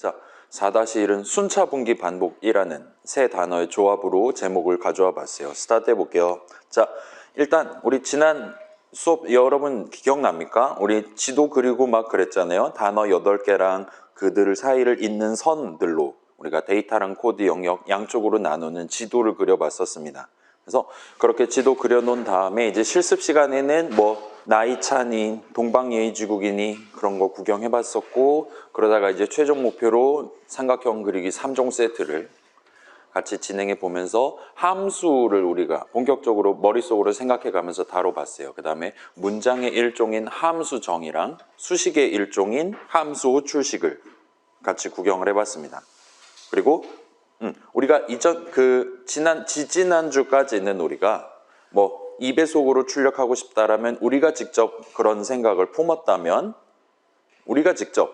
자, 4-1은 순차 분기 반복이라는 새 단어의 조합으로 제목을 가져와 봤어요. 스타트 해볼게요. 자, 일단 우리 지난 수업 여러분 기억납니까? 우리 지도 그리고 막 그랬잖아요. 단어 8개랑 그들 사이를 잇는 선들로 우리가 데이터랑 코드 영역 양쪽으로 나누는 지도를 그려봤었습니다. 그래서 그렇게 지도 그려놓은 다음에 이제 실습 시간에는 뭐 나이차니, 동방예의지국이니 그런 거 구경해봤었고, 그러다가 이제 최종 목표로 삼각형 그리기 3종 세트를 같이 진행해 보면서 함수를 우리가 본격적으로 머릿속으로 생각해 가면서 다뤄봤어요. 그 다음에 문장의 일종인 함수 정의랑 수식의 일종인 함수 호출식을 같이 구경을 해봤습니다. 그리고 우리가 지지난주까지는 우리가 뭐 2배속으로 출력하고 싶다라면 우리가 직접 그런 생각을 품었다면 우리가 직접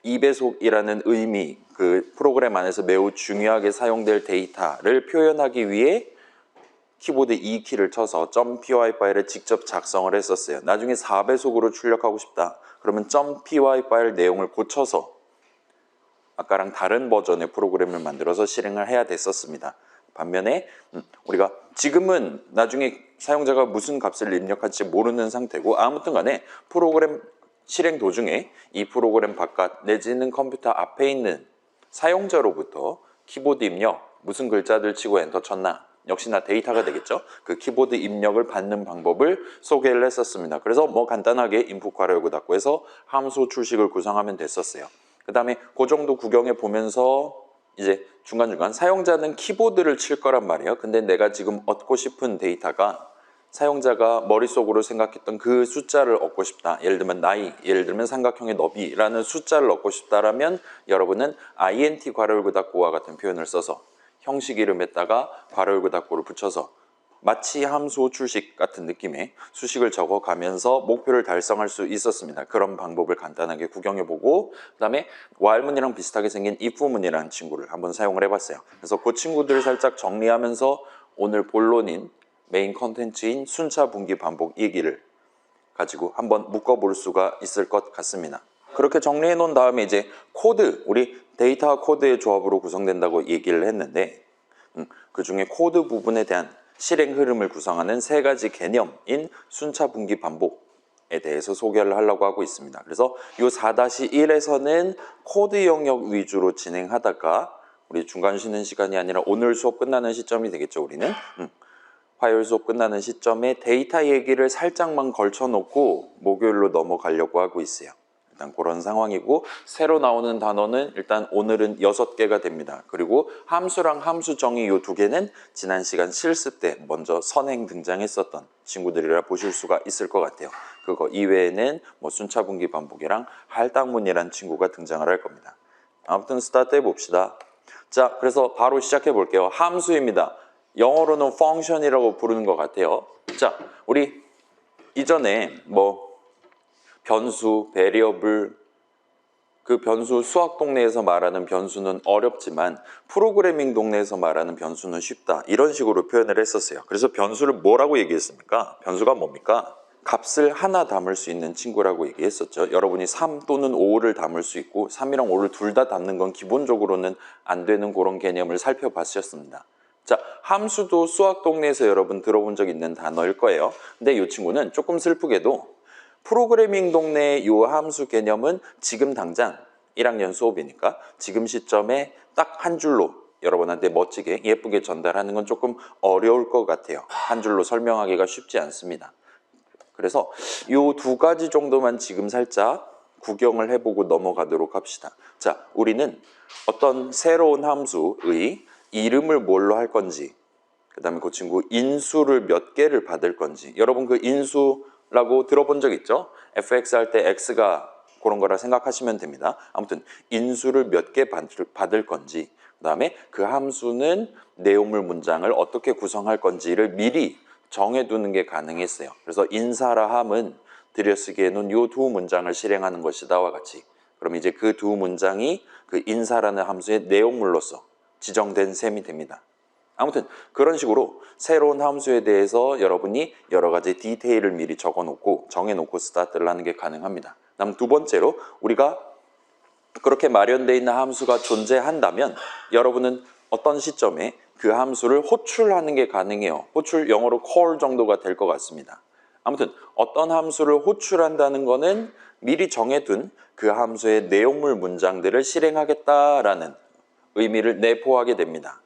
2배속이라는 의미, 그 프로그램 안에서 매우 중요하게 사용될 데이터를 표현하기 위해 키보드 E키를 쳐서 .py 파일을 직접 작성을 했었어요. 나중에 4배속으로 출력하고 싶다. 그러면 .py 파일 내용을 고쳐서 아까랑 다른 버전의 프로그램을 만들어서 실행을 해야 됐었습니다. 반면에 우리가 지금은 나중에 사용자가 무슨 값을 입력할지 모르는 상태고, 아무튼 간에 프로그램 실행 도중에 이 프로그램 바깥 내지는 컴퓨터 앞에 있는 사용자로부터 키보드 입력, 무슨 글자들 치고 엔터 쳤나, 역시나 데이터가 되겠죠. 그 키보드 입력을 받는 방법을 소개를 했었습니다. 그래서 뭐 간단하게 인풋 괄호 열고 닫고 해서 함수 출식을 구성하면 됐었어요. 그 다음에 그 정도 구경해 보면서 이제 중간중간 사용자는 키보드를 칠 거란 말이에요. 근데 내가 지금 얻고 싶은 데이터가 사용자가 머릿속으로 생각했던 그 숫자를 얻고 싶다. 예를 들면 나이, 예를 들면 삼각형의 너비라는 숫자를 얻고 싶다라면 여러분은 int 괄호 열고 닫고와 같은 표현을 써서 형식 이름에다가 괄호 열고 닫고를 붙여서 마치 함수 호출식 같은 느낌의 수식을 적어가면서 목표를 달성할 수 있었습니다. 그런 방법을 간단하게 구경해보고, 그 다음에 while문이랑 비슷하게 생긴 if문이라는 친구를 한번 사용을 해봤어요. 그래서 그 친구들을 살짝 정리하면서 오늘 본론인 메인 컨텐츠인 순차 분기 반복 얘기를 가지고 한번 묶어볼 수가 있을 것 같습니다. 그렇게 정리해 놓은 다음에 이제 코드, 우리 데이터와 코드의 조합으로 구성된다고 얘기를 했는데 그 중에 코드 부분에 대한 실행 흐름을 구성하는 3가지 개념인 순차 분기 반복에 대해서 소개를 하려고 하고 있습니다. 그래서 이 4-1에서는 코드 영역 위주로 진행하다가 우리 중간 쉬는 시간이 아니라 오늘 수업 끝나는 시점이 되겠죠. 우리는 화요일 수업 끝나는 시점에 데이터 얘기를 살짝만 걸쳐놓고 목요일로 넘어가려고 하고 있어요. 일단 그런 상황이고, 새로 나오는 단어는 일단 오늘은 6개가 됩니다. 그리고 함수랑 함수 정의 이 2개는 지난 시간 실습 때 먼저 선행 등장했었던 친구들이라 보실 수가 있을 것 같아요. 그거 이외에는 뭐 순차 분기 반복이랑 할당문이라는 친구가 등장을 할 겁니다. 아무튼 스타트 해봅시다. 자, 그래서 바로 시작해 볼게요. 함수입니다. 영어로는 function이라고 부르는 것 같아요. 자, 우리 이전에 뭐 변수, 베리어블, 그 변수 수학 동네에서 말하는 변수는 어렵지만 프로그래밍 동네에서 말하는 변수는 쉽다. 이런 식으로 표현을 했었어요. 그래서 변수를 뭐라고 얘기했습니까? 변수가 뭡니까? 값을 하나 담을 수 있는 친구라고 얘기했었죠. 여러분이 3 또는 5를 담을 수 있고 3이랑 5를 둘 다 담는 건 기본적으로는 안 되는 그런 개념을 살펴봤었습니다. 자, 함수도 수학 동네에서 여러분 들어본 적 있는 단어일 거예요. 근데 이 친구는 조금 슬프게도 프로그래밍 동네의 이 함수 개념은 지금 당장 1학년 수업이니까 지금 시점에 딱 한 줄로 여러분한테 멋지게 예쁘게 전달하는 건 조금 어려울 것 같아요. 한 줄로 설명하기가 쉽지 않습니다. 그래서 이 2가지 정도만 지금 살짝 구경을 해보고 넘어가도록 합시다. 자, 우리는 어떤 새로운 함수의 이름을 뭘로 할 건지, 그 다음에 그 친구 인수를 몇 개를 받을 건지, 여러분 그 인수라고 들어본 적 있죠? fx 할 때 x가 그런 거라 생각하시면 됩니다. 아무튼 인수를 몇 개 받을 건지, 그 다음에 그 함수는 내용물 문장을 어떻게 구성할 건지를 미리 정해두는 게 가능했어요. 그래서 인사라 함은 들여쓰기에는 이 2 문장을 실행하는 것이다와 같이, 그럼 이제 그 2 문장이 그 인사라는 함수의 내용물로서 지정된 셈이 됩니다. 아무튼 그런 식으로 새로운 함수에 대해서 여러분이 여러 가지 디테일을 미리 적어놓고 정해놓고 스타트를 하는 게 가능합니다. 다음 2번째로 우리가 그렇게 마련되어 있는 함수가 존재한다면 여러분은 어떤 시점에 그 함수를 호출하는 게 가능해요. 호출 영어로 call 정도가 될 것 같습니다. 아무튼 어떤 함수를 호출한다는 거는 미리 정해둔 그 함수의 내용물 문장들을 실행하겠다라는 의미를 내포하게 됩니다.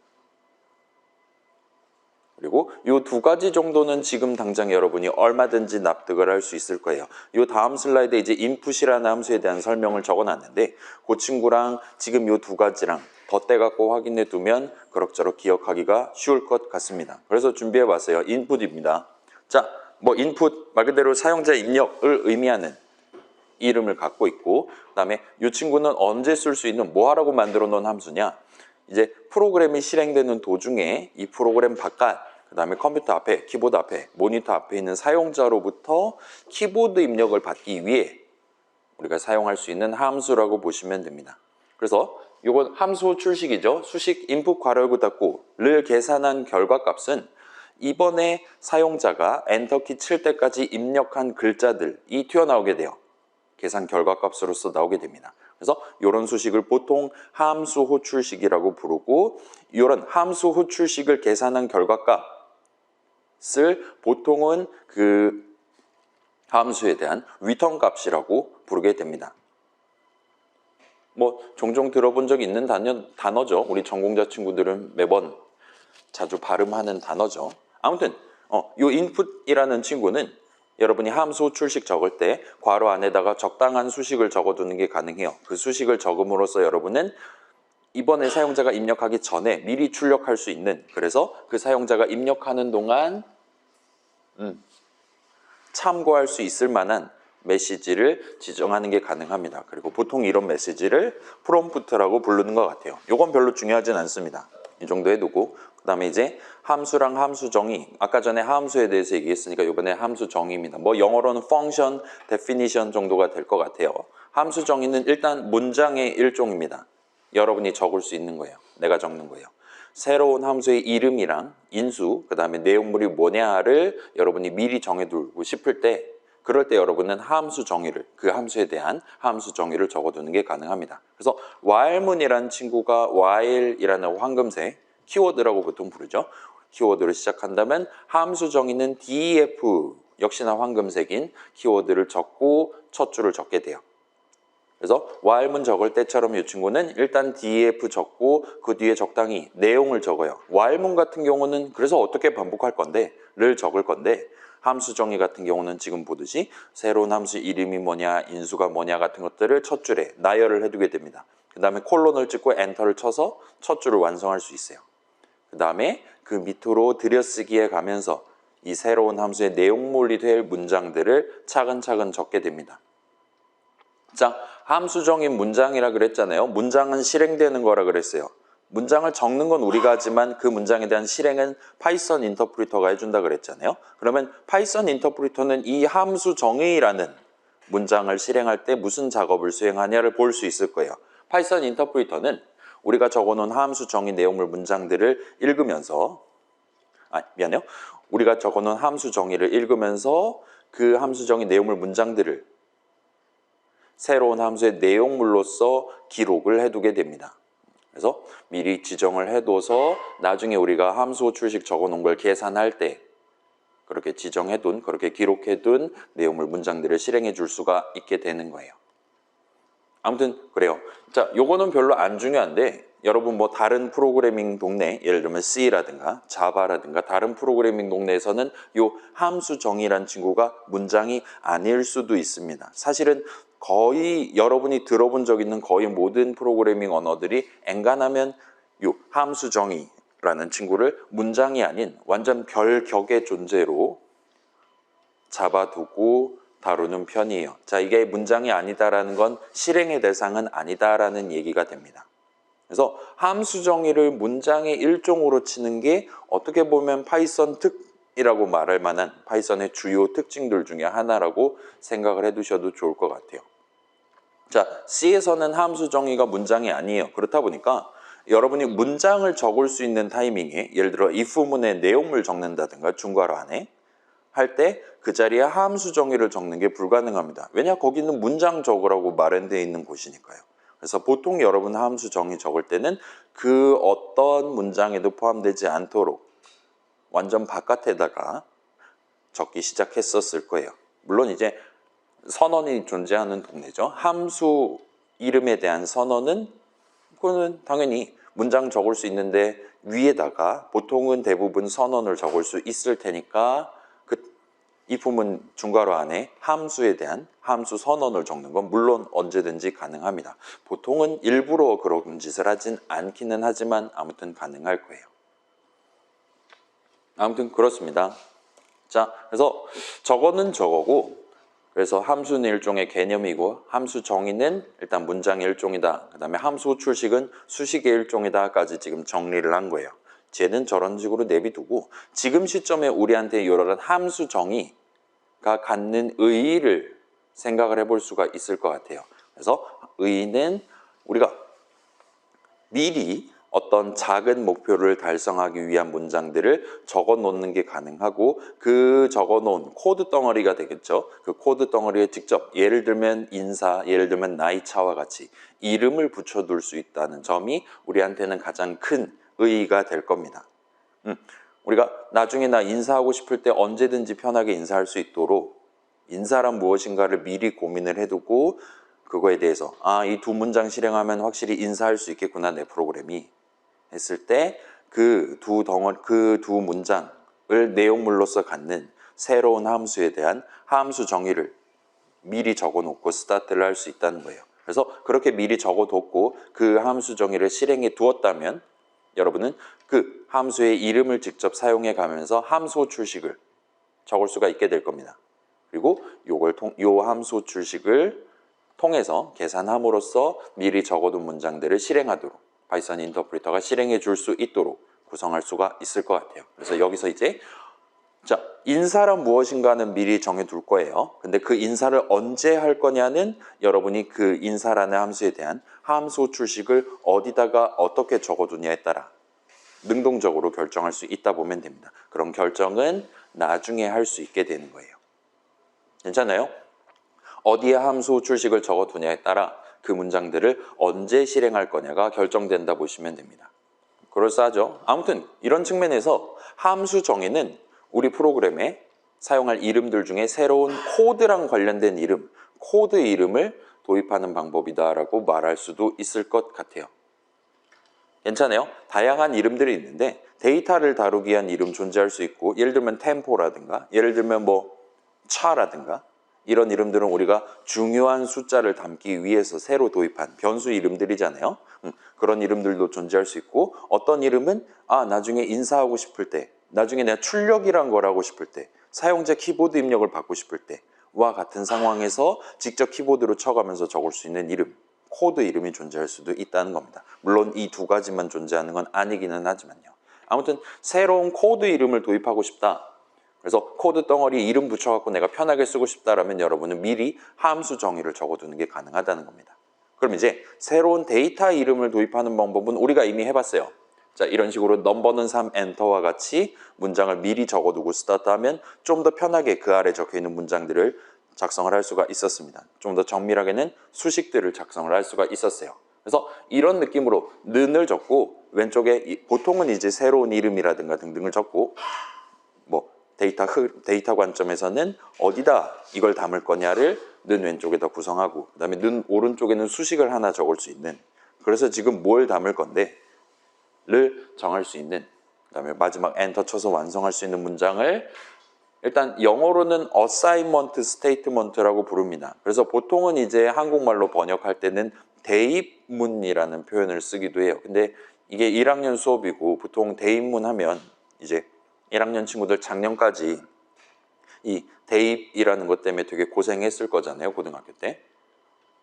그리고 이 두 가지 정도는 지금 당장 여러분이 얼마든지 납득을 할 수 있을 거예요. 이 다음 슬라이드에 이제 input이라는 함수에 대한 설명을 적어놨는데 그 친구랑 지금 이 두 가지랑 덧대갖고 확인해 두면 그럭저럭 기억하기가 쉬울 것 같습니다. 그래서 준비해 봤어요. input입니다. 자, 뭐 input 말 그대로 사용자 입력을 의미하는 이름을 갖고 있고 그 다음에 이 친구는 언제 쓸 수 있는 뭐 하라고 만들어 놓은 함수냐, 이제 프로그램이 실행되는 도중에 이 프로그램 바깥 그 다음에 컴퓨터 앞에, 키보드 앞에, 모니터 앞에 있는 사용자로부터 키보드 입력을 받기 위해 우리가 사용할 수 있는 함수라고 보시면 됩니다. 그래서 이건 함수 호출식이죠. 수식 input 괄호 닫고를 계산한 결과값은 이번에 사용자가 엔터키 칠 때까지 입력한 글자들이 튀어나오게 돼요. 계산 결과값으로서 나오게 됩니다. 그래서 이런 수식을 보통 함수 호출식이라고 부르고 이런 함수 호출식을 계산한 결과값을 보통은 그 함수에 대한 리턴 값이라고 부르게 됩니다. 뭐 종종 들어본 적 있는 단어죠. 우리 전공자 친구들은 매번 자주 발음하는 단어죠. 아무튼 이 input이라는 친구는 여러분이 함수 호출식 적을 때 괄호 안에다가 적당한 수식을 적어두는 게 가능해요. 그 수식을 적음으로써 여러분은 이번에 사용자가 입력하기 전에 미리 출력할 수 있는, 그래서 그 사용자가 입력하는 동안 참고할 수 있을 만한 메시지를 지정하는 게 가능합니다. 그리고 보통 이런 메시지를 프롬프트라고 부르는 것 같아요. 이건 별로 중요하진 않습니다. 이 정도 해두고 그 다음에 이제 함수랑 함수 정의, 아까 전에 함수에 대해서 얘기했으니까 이번에 함수 정의입니다. 뭐 영어로는 function, definition 정도가 될 것 같아요. 함수 정의는 일단 문장의 일종입니다. 여러분이 적을 수 있는 거예요. 내가 적는 거예요. 새로운 함수의 이름이랑 인수, 그 다음에 내용물이 뭐냐를 여러분이 미리 정해두고 싶을 때, 그럴 때 여러분은 함수 정의를, 그 함수에 대한 함수 정의를 적어두는 게 가능합니다. 그래서 while문이라는 친구가 while이라는 황금색 키워드라고 보통 부르죠. 키워드를 시작한다면 함수 정의는 def, 역시나 황금색인 키워드를 적고 첫 줄을 적게 돼요. 그래서 while문 적을 때처럼 이 친구는 일단 def 적고 그 뒤에 적당히 내용을 적어요. while문 같은 경우는 그래서 어떻게 반복할 건데 를 적을 건데, 함수 정의 같은 경우는 지금 보듯이 새로운 함수 이름이 뭐냐, 인수가 뭐냐 같은 것들을 첫 줄에 나열을 해두게 됩니다. 그 다음에 콜론을 찍고 엔터를 쳐서 첫 줄을 완성할 수 있어요. 그 다음에 그 밑으로 들여쓰기에 가면서 이 새로운 함수의 내용물이 될 문장들을 차근차근 적게 됩니다. 자, 함수 정의 문장이라 그랬잖아요. 문장은 실행되는 거라 그랬어요. 문장을 적는 건 우리가 하지만 그 문장에 대한 실행은 파이썬 인터프리터가 해준다 그랬잖아요. 그러면 파이썬 인터프리터는 이 함수 정의라는 문장을 실행할 때 무슨 작업을 수행하냐를 볼 수 있을 거예요. 파이썬 인터프리터는 우리가 적어놓은 함수 정의 내용물 문장들을 읽으면서, 미안해요. 우리가 적어놓은 함수 정의를 읽으면서 그 함수 정의 내용물 문장들을 새로운 함수의 내용물로서 기록을 해두게 됩니다. 그래서 미리 지정을 해둬서 나중에 우리가 함수 호출식 적어놓은 걸 계산할 때 그렇게 지정해둔, 그렇게 기록해둔 내용물 문장들을 실행해 줄 수가 있게 되는 거예요. 아무튼 그래요. 자, 요거는 별로 안 중요한데 여러분 뭐 다른 프로그래밍 동네, 예를 들면 C라든가 자바라든가 다른 프로그래밍 동네에서는 요 함수 정의란 친구가 문장이 아닐 수도 있습니다. 사실은 거의 여러분이 들어본 적 있는 거의 모든 프로그래밍 언어들이 엔간하면 요 함수 정의라는 친구를 문장이 아닌 완전 별격의 존재로 잡아두고 다루는 편이에요. 자, 이게 문장이 아니다라는 건 실행의 대상은 아니다라는 얘기가 됩니다. 그래서 함수 정의를 문장의 일종으로 치는 게 어떻게 보면 파이썬 특이라고 말할 만한 파이썬의 주요 특징들 중에 하나라고 생각을 해두셔도 좋을 것 같아요. 자, C에서는 함수 정의가 문장이 아니에요. 그렇다 보니까 여러분이 문장을 적을 수 있는 타이밍에, 예를 들어 if문의 내용물 적는다든가 중괄호 안에 할 때 그 자리에 함수 정의를 적는 게 불가능합니다. 왜냐? 거기는 문장 적으라고 마련되어 있는 곳이니까요. 그래서 보통 여러분 함수 정의 적을 때는 그 어떤 문장에도 포함되지 않도록 완전 바깥에다가 적기 시작했었을 거예요. 물론 이제 선언이 존재하는 동네죠. 함수 이름에 대한 선언은 그거는 당연히 문장 적을 수 있는데 위에다가 보통은 대부분 선언을 적을 수 있을 테니까 이 부분 중괄호 안에 함수에 대한 함수 선언을 적는 건 물론 언제든지 가능합니다. 보통은 일부러 그런 짓을 하진 않기는 하지만 아무튼 가능할 거예요. 아무튼 그렇습니다. 자, 그래서 저거는 저거고, 그래서 함수는 일종의 개념이고 함수 정의는 일단 문장의 일종이다. 그 다음에 함수 출식은 수식의 일종이다까지 지금 정리를 한 거예요. 쟤는 저런 식으로 내비두고 지금 시점에 우리한테 이런 함수 정의가 갖는 의의를 생각을 해볼 수가 있을 것 같아요. 그래서 의의는 우리가 미리 어떤 작은 목표를 달성하기 위한 문장들을 적어 놓는 게 가능하고 그 적어 놓은 코드 덩어리가 되겠죠. 그 코드 덩어리에 직접 예를 들면 인사, 예를 들면 나이차와 같이 이름을 붙여둘 수 있다는 점이 우리한테는 가장 큰 의의가 될 겁니다. 우리가 나중에 나 인사하고 싶을 때 언제든지 편하게 인사할 수 있도록 인사란 무엇인가를 미리 고민을 해두고 그거에 대해서 이 두 문장 실행하면 확실히 인사할 수 있겠구나 내 프로그램이 했을 때 그 두 문장을 내용물로서 갖는 새로운 함수에 대한 함수 정의를 미리 적어놓고 스타트를 할 수 있다는 거예요. 그래서 그렇게 미리 적어뒀고 그 함수 정의를 실행해 두었다면 여러분은 그 함수의 이름을 직접 사용해 가면서 함수 출식을 적을 수가 있게 될 겁니다. 그리고 요 함수 출식을 통해서 계산함으로써 미리 적어둔 문장들을 실행하도록 파이썬 인터프리터가 실행해 줄 수 있도록 구성할 수가 있을 것 같아요. 그래서 여기서 이제 자, 인사란 무엇인가는 미리 정해둘 거예요. 근데 그 인사를 언제 할 거냐는 여러분이 그 인사라는 함수에 대한 함수 출식을 어디다가 어떻게 적어두냐에 따라 능동적으로 결정할 수 있다 보면 됩니다. 그런 결정은 나중에 할 수 있게 되는 거예요. 괜찮아요? 어디에 함수 출식을 적어두냐에 따라 그 문장들을 언제 실행할 거냐가 결정된다 보시면 됩니다. 그럴싸하죠? 아무튼 이런 측면에서 함수 정의는 우리 프로그램에 사용할 이름들 중에 새로운 코드랑 관련된 이름, 코드 이름을 도입하는 방법이다라고 말할 수도 있을 것 같아요. 괜찮아요? 다양한 이름들이 있는데 데이터를 다루기 위한 이름 존재할 수 있고 예를 들면 템포라든가 예를 들면 뭐 차라든가 이런 이름들은 우리가 중요한 숫자를 담기 위해서 새로 도입한 변수 이름들이잖아요. 그런 이름들도 존재할 수 있고 어떤 이름은 나중에 인사하고 싶을 때 나중에 내가 출력이란 걸 하고 싶을 때 사용자 키보드 입력을 받고 싶을 때와 같은 상황에서 직접 키보드로 쳐가면서 적을 수 있는 이름 코드 이름이 존재할 수도 있다는 겁니다. 물론 이 두 가지만 존재하는 건 아니기는 하지만요. 아무튼 새로운 코드 이름을 도입하고 싶다. 그래서 코드 덩어리 이름 붙여갖고 내가 편하게 쓰고 싶다라면 여러분은 미리 함수 정의를 적어두는 게 가능하다는 겁니다. 그럼 이제 새로운 데이터 이름을 도입하는 방법은 우리가 이미 해봤어요. 자, 이런 식으로 넘버는 3 엔터와 같이 문장을 미리 적어두고 스타트하면 좀 더 편하게 그 아래 적혀있는 문장들을 작성을 할 수가 있었습니다. 좀 더 정밀하게는 수식들을 작성을 할 수가 있었어요. 그래서 이런 느낌으로 는을 적고 왼쪽에 보통은 이제 새로운 이름이라든가 등등을 적고 뭐 데이터 관점에서는 어디다 이걸 담을 거냐를 는 왼쪽에다 구성하고 그 다음에 는 오른쪽에는 수식을 하나 적을 수 있는 그래서 지금 뭘 담을 건데 를 정할 수 있는 그 다음에 마지막 엔터 쳐서 완성할 수 있는 문장을 일단 영어로는 assignment statement라고 부릅니다. 그래서 보통은 이제 한국말로 번역할 때는 대입문이라는 표현을 쓰기도 해요. 근데 이게 1학년 수업이고 보통 대입문 하면 이제 1학년 친구들 작년까지 이 대입이라는 것 때문에 되게 고생했을 거잖아요. 고등학교 때.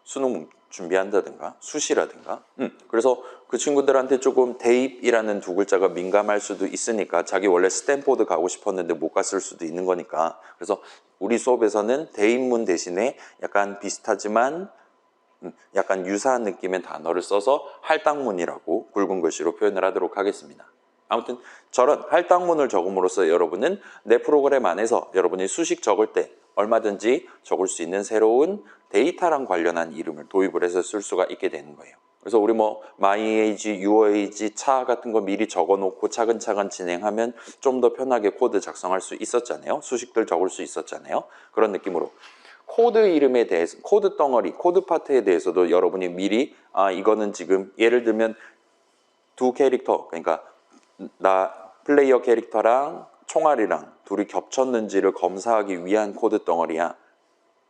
수능 준비한다든가 수시라든가 그래서 그 친구들한테 조금 대입이라는 두 글자가 민감할 수도 있으니까 자기 원래 스탠포드 가고 싶었는데 못 갔을 수도 있는 거니까 그래서 우리 수업에서는 대입문 대신에 약간 비슷하지만 약간 유사한 느낌의 단어를 써서 할당문이라고 굵은 글씨로 표현을 하도록 하겠습니다. 아무튼 저런 할당문을 적음으로써 여러분은 내 프로그램 안에서 여러분이 수식 적을 때 얼마든지 적을 수 있는 새로운 데이터랑 관련한 이름을 도입을 해서 쓸 수가 있게 되는 거예요. 그래서 우리 뭐 my age, your age, 차 같은 거 미리 적어놓고 차근차근 진행하면 좀 더 편하게 코드 작성할 수 있었잖아요. 수식들 적을 수 있었잖아요. 그런 느낌으로 코드 이름에 대해서, 코드 덩어리, 코드 파트에 대해서도 여러분이 미리 이거는 지금 예를 들면 두 캐릭터, 그러니까 나 플레이어 캐릭터랑 총알이랑 둘이 겹쳤는지를 검사하기 위한 코드 덩어리야.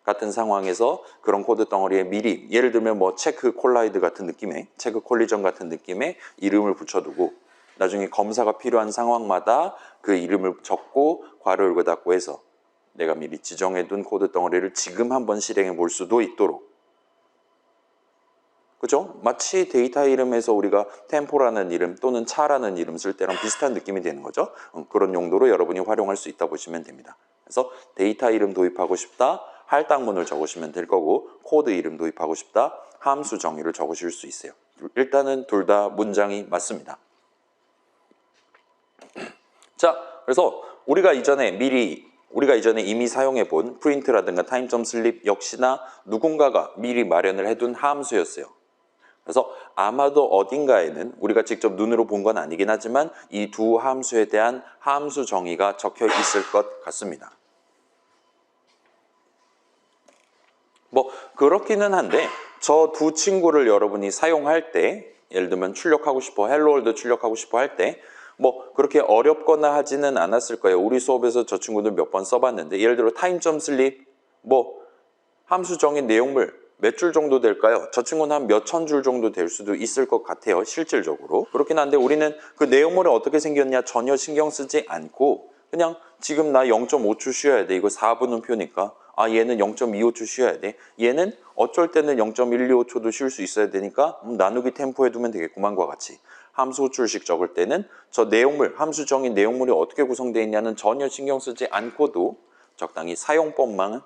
같은 상황에서 그런 코드 덩어리에 미리 예를 들면 뭐 체크 콜라이드 같은 느낌의 체크 콜리전 같은 느낌의 이름을 붙여두고 나중에 검사가 필요한 상황마다 그 이름을 적고 괄호 열고 닫고 해서 내가 미리 지정해둔 코드 덩어리를 지금 한번 실행해 볼 수도 있도록, 그죠? 마치 데이터 이름에서 우리가 템포라는 이름 또는 차라는 이름 쓸 때랑 비슷한 느낌이 되는 거죠. 그런 용도로 여러분이 활용할 수 있다 보시면 됩니다. 그래서 데이터 이름 도입하고 싶다, 할당문을 적으시면 될 거고, 코드 이름 도입하고 싶다, 함수 정의를 적으실 수 있어요. 일단은 둘 다 문장이 맞습니다. 자, 그래서 우리가 이전에 이미 사용해 본 프린트라든가 타임.슬립 역시나 누군가가 미리 마련을 해둔 함수였어요. 그래서 아마도 어딘가에는 우리가 직접 눈으로 본 건 아니긴 하지만 이 두 함수에 대한 함수 정의가 적혀 있을 것 같습니다. 뭐 그렇기는 한데 저 두 친구를 여러분이 사용할 때, 예를 들면 출력하고 싶어, 헬로월드 출력하고 싶어 할 때 뭐 그렇게 어렵거나 하지는 않았을 거예요. 우리 수업에서 저 친구들 몇 번 써봤는데, 예를 들어 타임.슬립 뭐 함수 정의 내용물 몇 줄 정도 될까요? 저 친구는 한 몇천 줄 정도 될 수도 있을 것 같아요. 실질적으로. 그렇긴 한데 우리는 그 내용물이 어떻게 생겼냐 전혀 신경 쓰지 않고 그냥 지금 나 0.5초 쉬어야 돼. 이거 4분음표니까. 얘는 0.25초 쉬어야 돼. 얘는 어쩔 때는 0.125초도 쉴 수 있어야 되니까 나누기 템포 해두면 되겠구만과 같이. 함수 호출식 적을 때는 저 내용물, 함수 정의 내용물이 어떻게 구성되어 있냐는 전혀 신경 쓰지 않고도 적당히 사용법만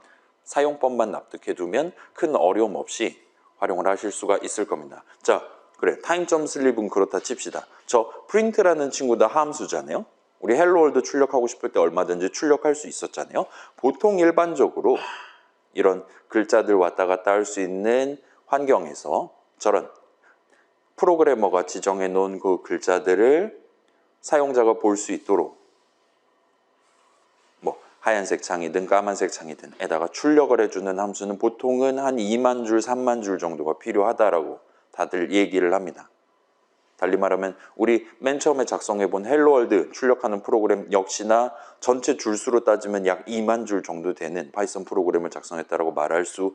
납득해두면 큰 어려움 없이 활용을 하실 수가 있을 겁니다. 자, 그래, 타임.슬립은 그렇다 칩시다. 저 프린트라는 친구도 함수잖아요. 우리 헬로월드 출력하고 싶을 때 얼마든지 출력할 수 있었잖아요. 보통 일반적으로 이런 글자들 왔다 갔다 할 수 있는 환경에서 저런 프로그래머가 지정해 놓은 그 글자들을 사용자가 볼 수 있도록 뭐 하얀색 창이든 까만색 창이든 에다가 출력을 해주는 함수는 보통은 한 2만 줄, 3만 줄 정도가 필요하다라고 다들 얘기를 합니다. 달리 말하면 우리 맨 처음에 작성해본 헬로월드 출력하는 프로그램 역시나 전체 줄수로 따지면 약 2만 줄 정도 되는 파이썬 프로그램을 작성했다라고 말할 수도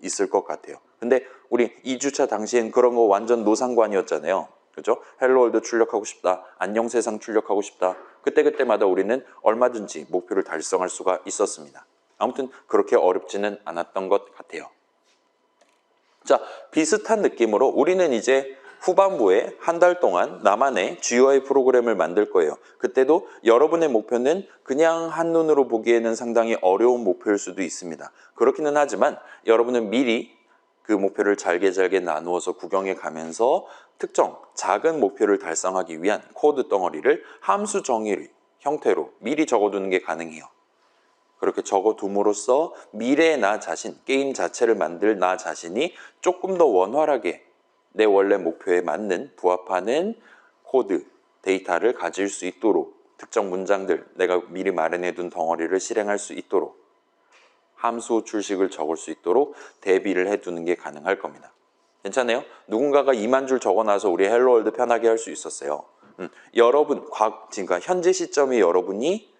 있을 것 같아요. 근데 우리 2주차 당시엔 그런 거 완전 노상관이었잖아요. 그죠? 헬로월드 출력하고 싶다, 안녕세상 출력하고 싶다. 그때그때마다 우리는 얼마든지 목표를 달성할 수가 있었습니다. 아무튼 그렇게 어렵지는 않았던 것 같아요. 자, 비슷한 느낌으로 우리는 이제 후반부에 한 달 동안 나만의 GUI 프로그램을 만들 거예요. 그때도 여러분의 목표는 그냥 한눈으로 보기에는 상당히 어려운 목표일 수도 있습니다. 그렇기는 하지만 여러분은 미리 그 목표를 잘게 나누어서 구경해 가면서 특정 작은 목표를 달성하기 위한 코드 덩어리를 함수 정의 형태로 미리 적어두는 게 가능해요. 그렇게 적어둠으로써 미래의 나 자신, 게임 자체를 만들 나 자신이 조금 더 원활하게 내 원래 목표에 맞는 부합하는 코드, 데이터를 가질 수 있도록 특정 문장들, 내가 미리 마련해둔 덩어리를 실행할 수 있도록 함수 호출식을 적을 수 있도록 대비를 해두는 게 가능할 겁니다. 괜찮아요? 누군가가 2만 줄 적어놔서 우리 헬로월드 편하게 할 수 있었어요. 여러분, 그러니까 현재 시점에 여러분이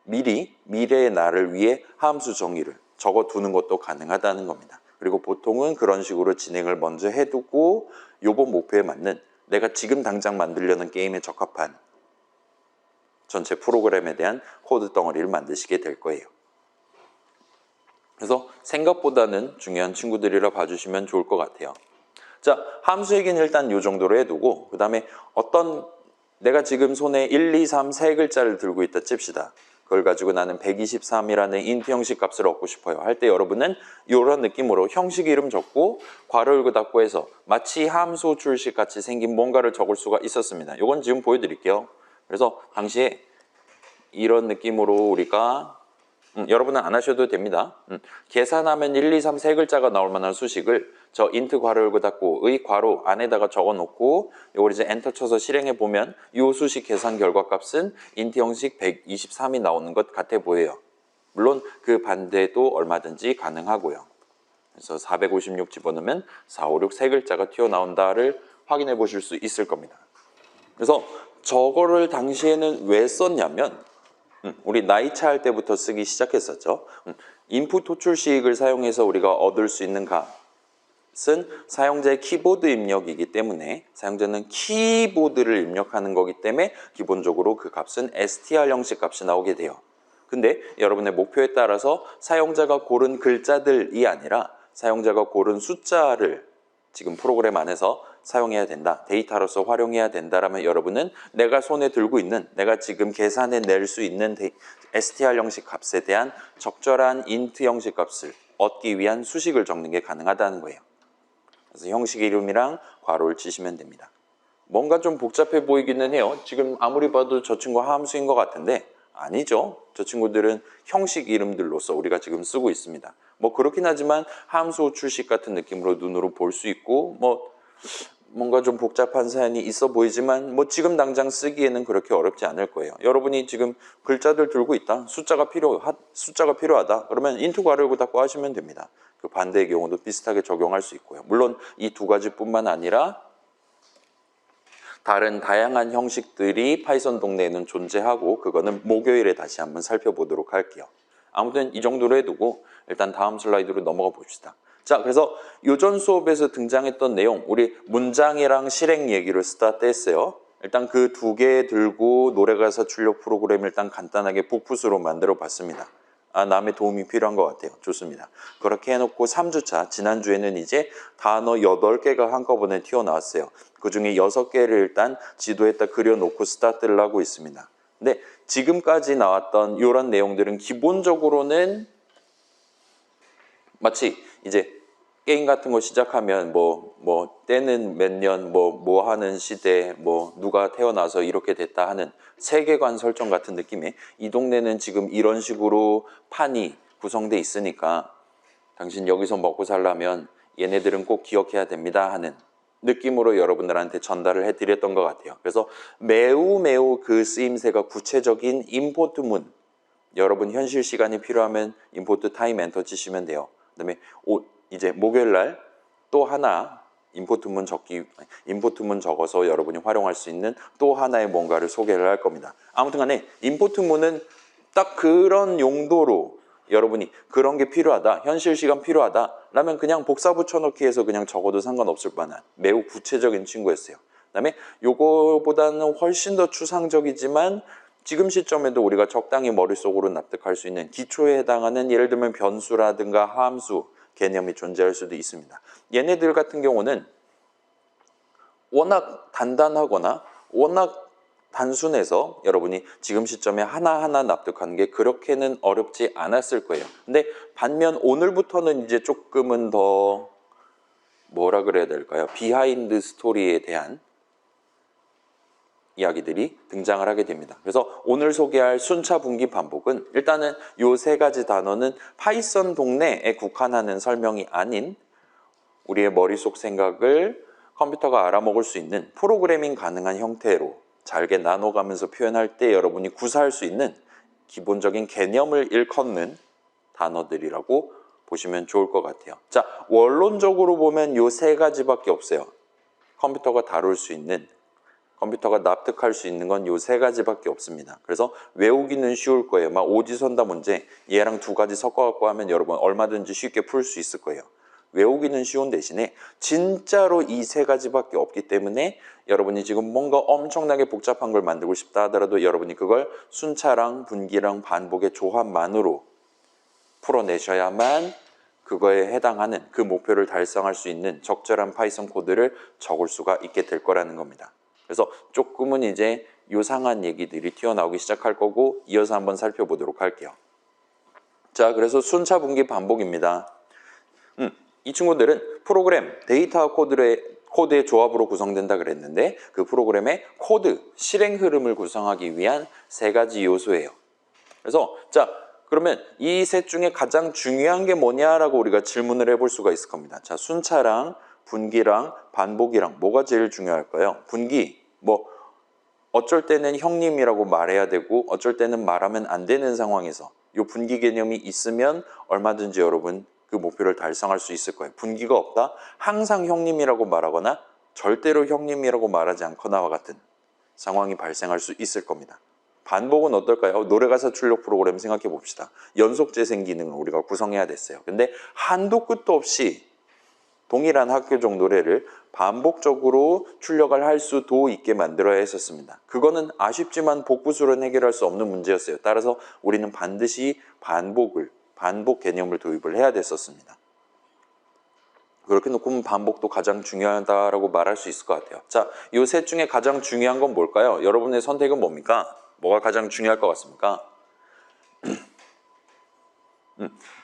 미리 미래의 나를 위해 함수 정의를 적어두는 것도 가능하다는 겁니다. 그리고 보통은 그런 식으로 진행을 먼저 해두고 요번 목표에 맞는 내가 지금 당장 만들려는 게임에 적합한 전체 프로그램에 대한 코드 덩어리를 만드시게 될 거예요. 그래서 생각보다는 중요한 친구들이라 봐주시면 좋을 것 같아요. 자, 함수 얘기는 일단 요 정도로 해두고 그 다음에 어떤 내가 지금 손에 1, 2, 3, 세 글자를 들고 있다 칩시다. 그걸 가지고 나는 123이라는 인트 형식 값을 얻고 싶어요. 할 때 여러분은 이런 느낌으로 형식 이름 적고 괄호 열고 닫고 해서 마치 함수 호출식 같이 생긴 뭔가를 적을 수가 있었습니다. 이건 지금 보여드릴게요. 그래서 당시에 이런 느낌으로 우리가 여러분은 안 하셔도 됩니다. 계산하면 1, 2, 3 세 글자가 나올 만한 수식을 저 인트 괄호 열고 닫고 의 괄호 안에다가 적어 놓고 이걸 이제 엔터 쳐서 실행해 보면 이 수식 계산 결과값은 인트 형식 123이 나오는 것 같아 보여요. 물론 그 반대도 얼마든지 가능하고요. 그래서 456 집어넣으면 4, 5, 6 세 글자가 튀어나온다를 확인해 보실 수 있을 겁니다. 그래서 저거를 당시에는 왜 썼냐면 우리 나이차 할 때부터 쓰기 시작했었죠. 인풋 호출식을 사용해서 우리가 얻을 수 있는 값은 사용자의 키보드 입력이기 때문에 사용자는 키보드를 입력하는 거기 때문에 기본적으로 그 값은 str 형식 값이 나오게 돼요. 근데 여러분의 목표에 따라서 사용자가 고른 글자들이 아니라 사용자가 고른 숫자를 지금 프로그램 안에서 사용해야 된다. 데이터로서 활용해야 된다라면 여러분은 내가 손에 들고 있는 내가 지금 계산해 낼 수 있는 str 형식 값에 대한 적절한 int 형식 값을 얻기 위한 수식을 적는 게 가능하다는 거예요. 그래서 형식 이름이랑 괄호를 치시면 됩니다. 뭔가 좀 복잡해 보이기는 해요. 지금 아무리 봐도 저 친구 함수인 것 같은데 아니죠. 저 친구들은 형식 이름들로서 우리가 지금 쓰고 있습니다. 뭐 그렇긴 하지만 함수 호출식 같은 느낌으로 눈으로 볼 수 있고 뭔가 좀 복잡한 사연이 있어 보이지만 지금 당장 쓰기에는 그렇게 어렵지 않을 거예요. 여러분이 지금 글자들 들고 있다. 숫자가 필요하다. 그러면 인투 괄호 닫고 하시면 됩니다. 그 반대의 경우도 비슷하게 적용할 수 있고요. 물론 이 두 가지뿐만 아니라 다른 다양한 형식들이 파이썬 동네에는 존재하고 그거는 목요일에 다시 한번 살펴보도록 할게요. 아무튼 이 정도로 해두고 일단 다음 슬라이드로 넘어가 봅시다. 자, 그래서 요전 수업에서 등장했던 내용, 우리 문장이랑 실행 얘기를 스타트 했어요. 일단 그 두 개 들고 노래가사 출력 프로그램을 일단 간단하게 복붙으로 만들어 봤습니다. 남의 도움이 필요한 것 같아요. 좋습니다. 그렇게 해놓고 3주차, 지난주에는 이제 단어 8개가 한꺼번에 튀어나왔어요. 그 중에 6개를 일단 지도에다 그려놓고 스타트를 하고 있습니다. 근데 지금까지 나왔던 이런 내용들은 기본적으로는 마치 이제 게임 같은 거 시작하면 때는 몇 년, 뭐 하는 시대, 누가 태어나서 이렇게 됐다 하는 세계관 설정 같은 느낌의 이 동네는 지금 이런 식으로 판이 구성돼 있으니까 당신 여기서 먹고 살려면 얘네들은 꼭 기억해야 됩니다 하는 느낌으로 여러분들한테 전달을 해드렸던 것 같아요. 그래서 매우 그 쓰임새가 구체적인 임포트문, 여러분 현실 시간이 필요하면 임포트 타임 엔터 치시면 돼요. 그 다음에 이제 목요일날 또 하나 임포트문 적어서 여러분이 활용할 수 있는 또 하나의 뭔가를 소개를 할 겁니다. 아무튼 간에 임포트문은 딱 그런 용도로 여러분이 그런 게 필요하다, 현실 시간 필요하다 라면 그냥 복사 붙여넣기 해서 그냥 적어도 상관없을 만한 매우 구체적인 친구였어요. 그 다음에 요거보다는 훨씬 더 추상적이지만 지금 시점에도 우리가 적당히 머릿속으로 납득할 수 있는 기초에 해당하는 예를 들면 변수라든가 함수 개념이 존재할 수도 있습니다. 얘네들 같은 경우는 워낙 단단하거나 워낙 단순해서 여러분이 지금 시점에 하나하나 납득하는 게 그렇게는 어렵지 않았을 거예요. 근데 반면 오늘부터는 이제 조금은 더 뭐라 그래야 될까요? 비하인드 스토리에 대한 이야기들이 등장을 하게 됩니다. 그래서 오늘 소개할 순차 분기 반복은 일단은 요 세 가지 단어는 파이썬 동네에 국한하는 설명이 아닌 우리의 머릿속 생각을 컴퓨터가 알아먹을 수 있는 프로그래밍 가능한 형태로 잘게 나눠가면서 표현할 때 여러분이 구사할 수 있는 기본적인 개념을 일컫는 단어들이라고 보시면 좋을 것 같아요. 자, 원론적으로 보면 요 세 가지밖에 없어요. 컴퓨터가 다룰 수 있는, 컴퓨터가 납득할 수 있는 건 요 세 가지밖에 없습니다. 그래서 외우기는 쉬울 거예요. 막 오지선다 문제 얘랑 두 가지 섞어갖고 하면 여러분 얼마든지 쉽게 풀 수 있을 거예요. 외우기는 쉬운 대신에 진짜로 이 세 가지밖에 없기 때문에 여러분이 지금 뭔가 엄청나게 복잡한 걸 만들고 싶다 하더라도 여러분이 그걸 순차랑 분기랑 반복의 조합만으로 풀어내셔야만 그거에 해당하는 그 목표를 달성할 수 있는 적절한 파이썬 코드를 적을 수가 있게 될 거라는 겁니다. 그래서 조금은 이제 요상한 얘기들이 튀어나오기 시작할 거고 이어서 한번 살펴보도록 할게요. 자, 그래서 순차 분기 반복입니다. 이 친구들은 프로그램, 데이터와 코드의 조합으로 구성된다 그랬는데 그 프로그램의 코드, 실행 흐름을 구성하기 위한 세 가지 요소예요. 그래서 자, 그러면 이 셋 중에 가장 중요한 게 뭐냐라고 우리가 질문을 해볼 수가 있을 겁니다. 자, 순차랑 분기랑 반복이랑 뭐가 제일 중요할까요? 분기, 뭐 어쩔 때는 형님이라고 말해야 되고 어쩔 때는 말하면 안 되는 상황에서 이 분기 개념이 있으면 얼마든지 여러분 그 목표를 달성할 수 있을 거예요. 분기가 없다? 항상 형님이라고 말하거나 절대로 형님이라고 말하지 않거나와 같은 상황이 발생할 수 있을 겁니다. 반복은 어떨까요? 노래가사 출력 프로그램 생각해 봅시다. 연속 재생 기능을 우리가 구성해야 됐어요. 근데 한도 끝도 없이 동일한 학교종 노래를 반복적으로 출력을 할 수도 있게 만들어야 했었습니다. 그거는 아쉽지만 복부수로는 해결할 수 없는 문제였어요. 따라서 우리는 반드시 반복 개념을 도입을 해야 됐었습니다. 그렇게 놓고 보면 반복도 가장 중요하다라고 말할 수 있을 것 같아요. 자, 이 셋 중에 가장 중요한 건 뭘까요? 여러분의 선택은 뭡니까? 뭐가 가장 중요할 것 같습니까?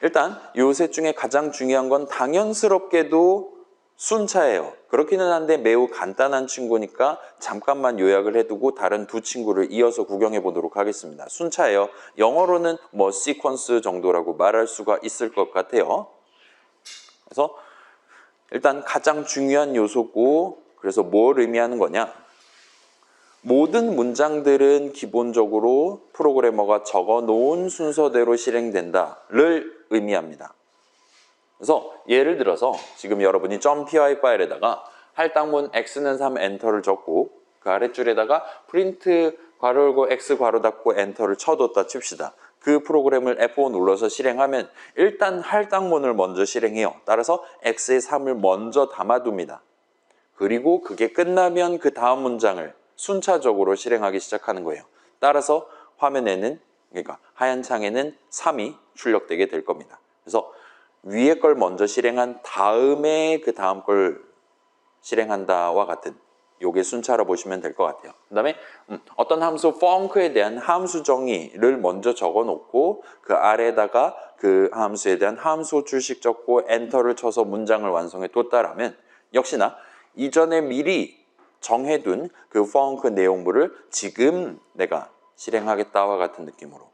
일단 이 셋 중에 가장 중요한 건 당연스럽게도 순차예요. 그렇기는 한데 매우 간단한 친구니까 잠깐만 요약을 해두고 다른 두 친구를 이어서 구경해 보도록 하겠습니다. 순차예요. 영어로는 뭐 시퀀스 정도라고 말할 수가 있을 것 같아요. 그래서 일단 가장 중요한 요소고, 그래서 뭘 의미하는 거냐? 모든 문장들은 기본적으로 프로그래머가 적어놓은 순서대로 실행된다를 의미합니다. 그래서 예를 들어서 지금 여러분이 .py 파일에다가 할당문 x는 3 엔터를 적고 그 아랫줄에다가 프린트 괄호 열고 x 괄호 닫고 엔터를 쳐뒀다 칩시다. 그 프로그램을 F5 눌러서 실행하면 일단 할당문을 먼저 실행해요. 따라서 x의 3을 먼저 담아둡니다. 그리고 그게 끝나면 그 다음 문장을 순차적으로 실행하기 시작하는 거예요. 따라서 화면에는, 그러니까 하얀 창에는 3이 출력되게 될 겁니다. 그래서 위에 걸 먼저 실행한 다음에 그 다음 걸 실행한다와 같은 요게 순차로 보시면 될 것 같아요. 그 다음에 어떤 함수 func에 대한 함수 정의를 먼저 적어놓고 그 아래에다가 그 함수에 대한 함수 호출식 적고 엔터를 쳐서 문장을 완성해 뒀다라면 역시나 이전에 미리 정해둔 그 func 내용물을 지금 내가 실행하겠다와 같은 느낌으로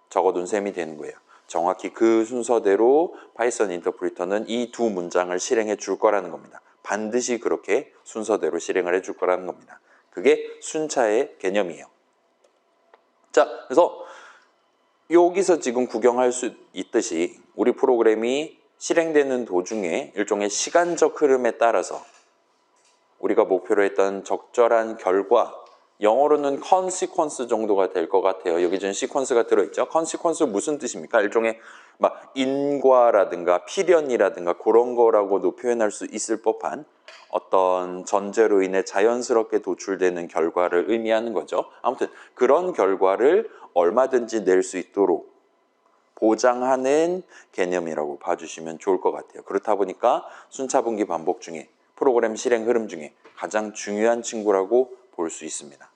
적어둔 셈이 되는 거예요. 정확히 그 순서대로 파이썬 인터프리터는 이 두 문장을 실행해 줄 거라는 겁니다. 반드시 그렇게 순서대로 실행을 해 줄 거라는 겁니다. 그게 순차의 개념이에요. 자, 그래서 여기서 지금 구경할 수 있듯이 우리 프로그램이 실행되는 도중에 일종의 시간적 흐름에 따라서 우리가 목표로 했던 적절한 결과, 영어로는 consequence 정도가 될 것 같아요. 여기 지금 시퀀스가 들어있죠. consequence 무슨 뜻입니까? 일종의 막 인과라든가 필연이라든가 그런 거라고도 표현할 수 있을 법한 어떤 전제로 인해 자연스럽게 도출되는 결과를 의미하는 거죠. 아무튼 그런 결과를 얼마든지 낼 수 있도록 보장하는 개념이라고 봐주시면 좋을 것 같아요. 그렇다 보니까 순차 분기 반복 중에 프로그램 실행 흐름 중에 가장 중요한 친구라고 볼 수 있습니다.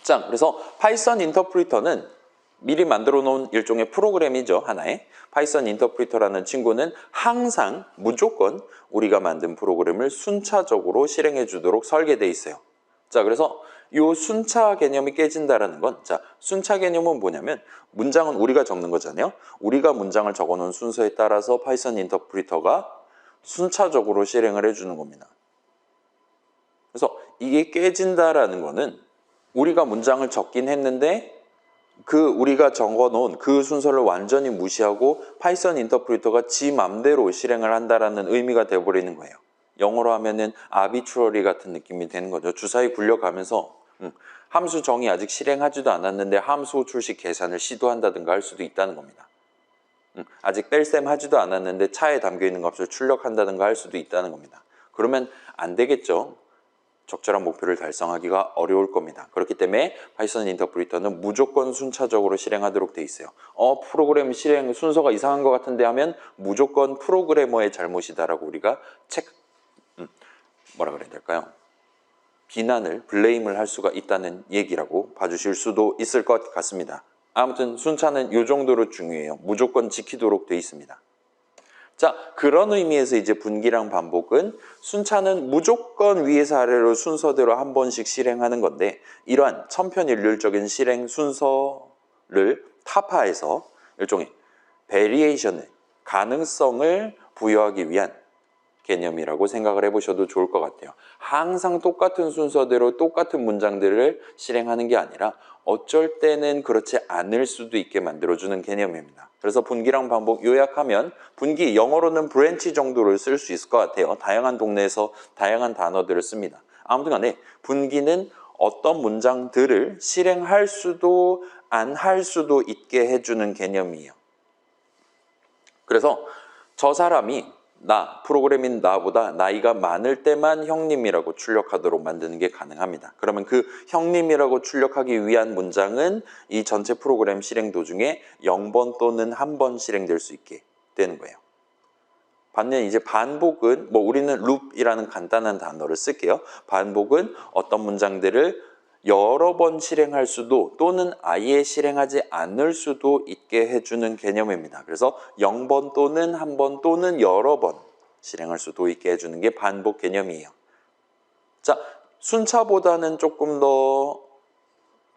자, 그래서 파이썬 인터프리터는 미리 만들어 놓은 일종의 프로그램이죠. 하나의. 파이썬 인터프리터라는 친구는 항상 무조건 우리가 만든 프로그램을 순차적으로 실행해 주도록 설계되어 있어요. 자, 그래서 이 순차 개념이 깨진다라는 건, 자, 순차 개념은 뭐냐면 문장은 우리가 적는 거잖아요. 우리가 문장을 적어 놓은 순서에 따라서 파이썬 인터프리터가 순차적으로 실행을 해주는 겁니다. 그래서 이게 깨진다라는 거는 우리가 문장을 적긴 했는데 그 우리가 적어놓은 그 순서를 완전히 무시하고 파이썬 인터프리터가 지 맘대로 실행을 한다라는 의미가 되어버리는 거예요. 영어로 하면은 arbitrary 같은 느낌이 되는 거죠. 주사위 굴려가면서 함수 정의 아직 실행하지도 않았는데 함수 호출식 계산을 시도한다든가 할 수도 있다는 겁니다. 아직 뺄셈 하지도 않았는데 차에 담겨있는 값을 출력한다든가 할 수도 있다는 겁니다. 그러면 안 되겠죠. 적절한 목표를 달성하기가 어려울 겁니다. 그렇기 때문에 파이썬 인터프리터는 무조건 순차적으로 실행하도록 돼 있어요. 프로그램 실행 순서가 이상한 것 같은데 하면 무조건 프로그래머의 잘못이다라고 우리가 뭐라 그래야 될까요? 비난을, 블레임을 할 수가 있다는 얘기라고 봐주실 수도 있을 것 같습니다. 아무튼 순차는 이 정도로 중요해요. 무조건 지키도록 돼 있습니다. 자, 그런 의미에서 이제 분기랑 반복은 순차는 무조건 위에서 아래로 순서대로 한 번씩 실행하는 건데 이러한 천편일률적인 실행 순서를 타파해서 일종의 베리에이션을, 가능성을 부여하기 위한 개념이라고 생각을 해보셔도 좋을 것 같아요. 항상 똑같은 순서대로 똑같은 문장들을 실행하는 게 아니라 어쩔 때는 그렇지 않을 수도 있게 만들어주는 개념입니다. 그래서 분기랑 반복 요약하면 분기, 영어로는 브랜치 정도를 쓸 수 있을 것 같아요. 다양한 동네에서 다양한 단어들을 씁니다. 아무튼 간에 분기는 어떤 문장들을 실행할 수도 안 할 수도 있게 해주는 개념이에요. 그래서 저 사람이 프로그램인 나보다 나이가 많을 때만 형님이라고 출력하도록 만드는 게 가능합니다. 그러면 그 형님이라고 출력하기 위한 문장은 이 전체 프로그램 실행 도중에 0번 또는 1번 실행될 수 있게 되는 거예요. 반면 이제 반복은 우리는 룹이라는 간단한 단어를 쓸게요. 반복은 어떤 문장들을 여러 번 실행할 수도 또는 아예 실행하지 않을 수도 있게 해주는 개념입니다. 그래서 0번 또는 1번 또는 여러 번 실행할 수도 있게 해주는 게 반복 개념이에요. 자, 순차보다는 조금 더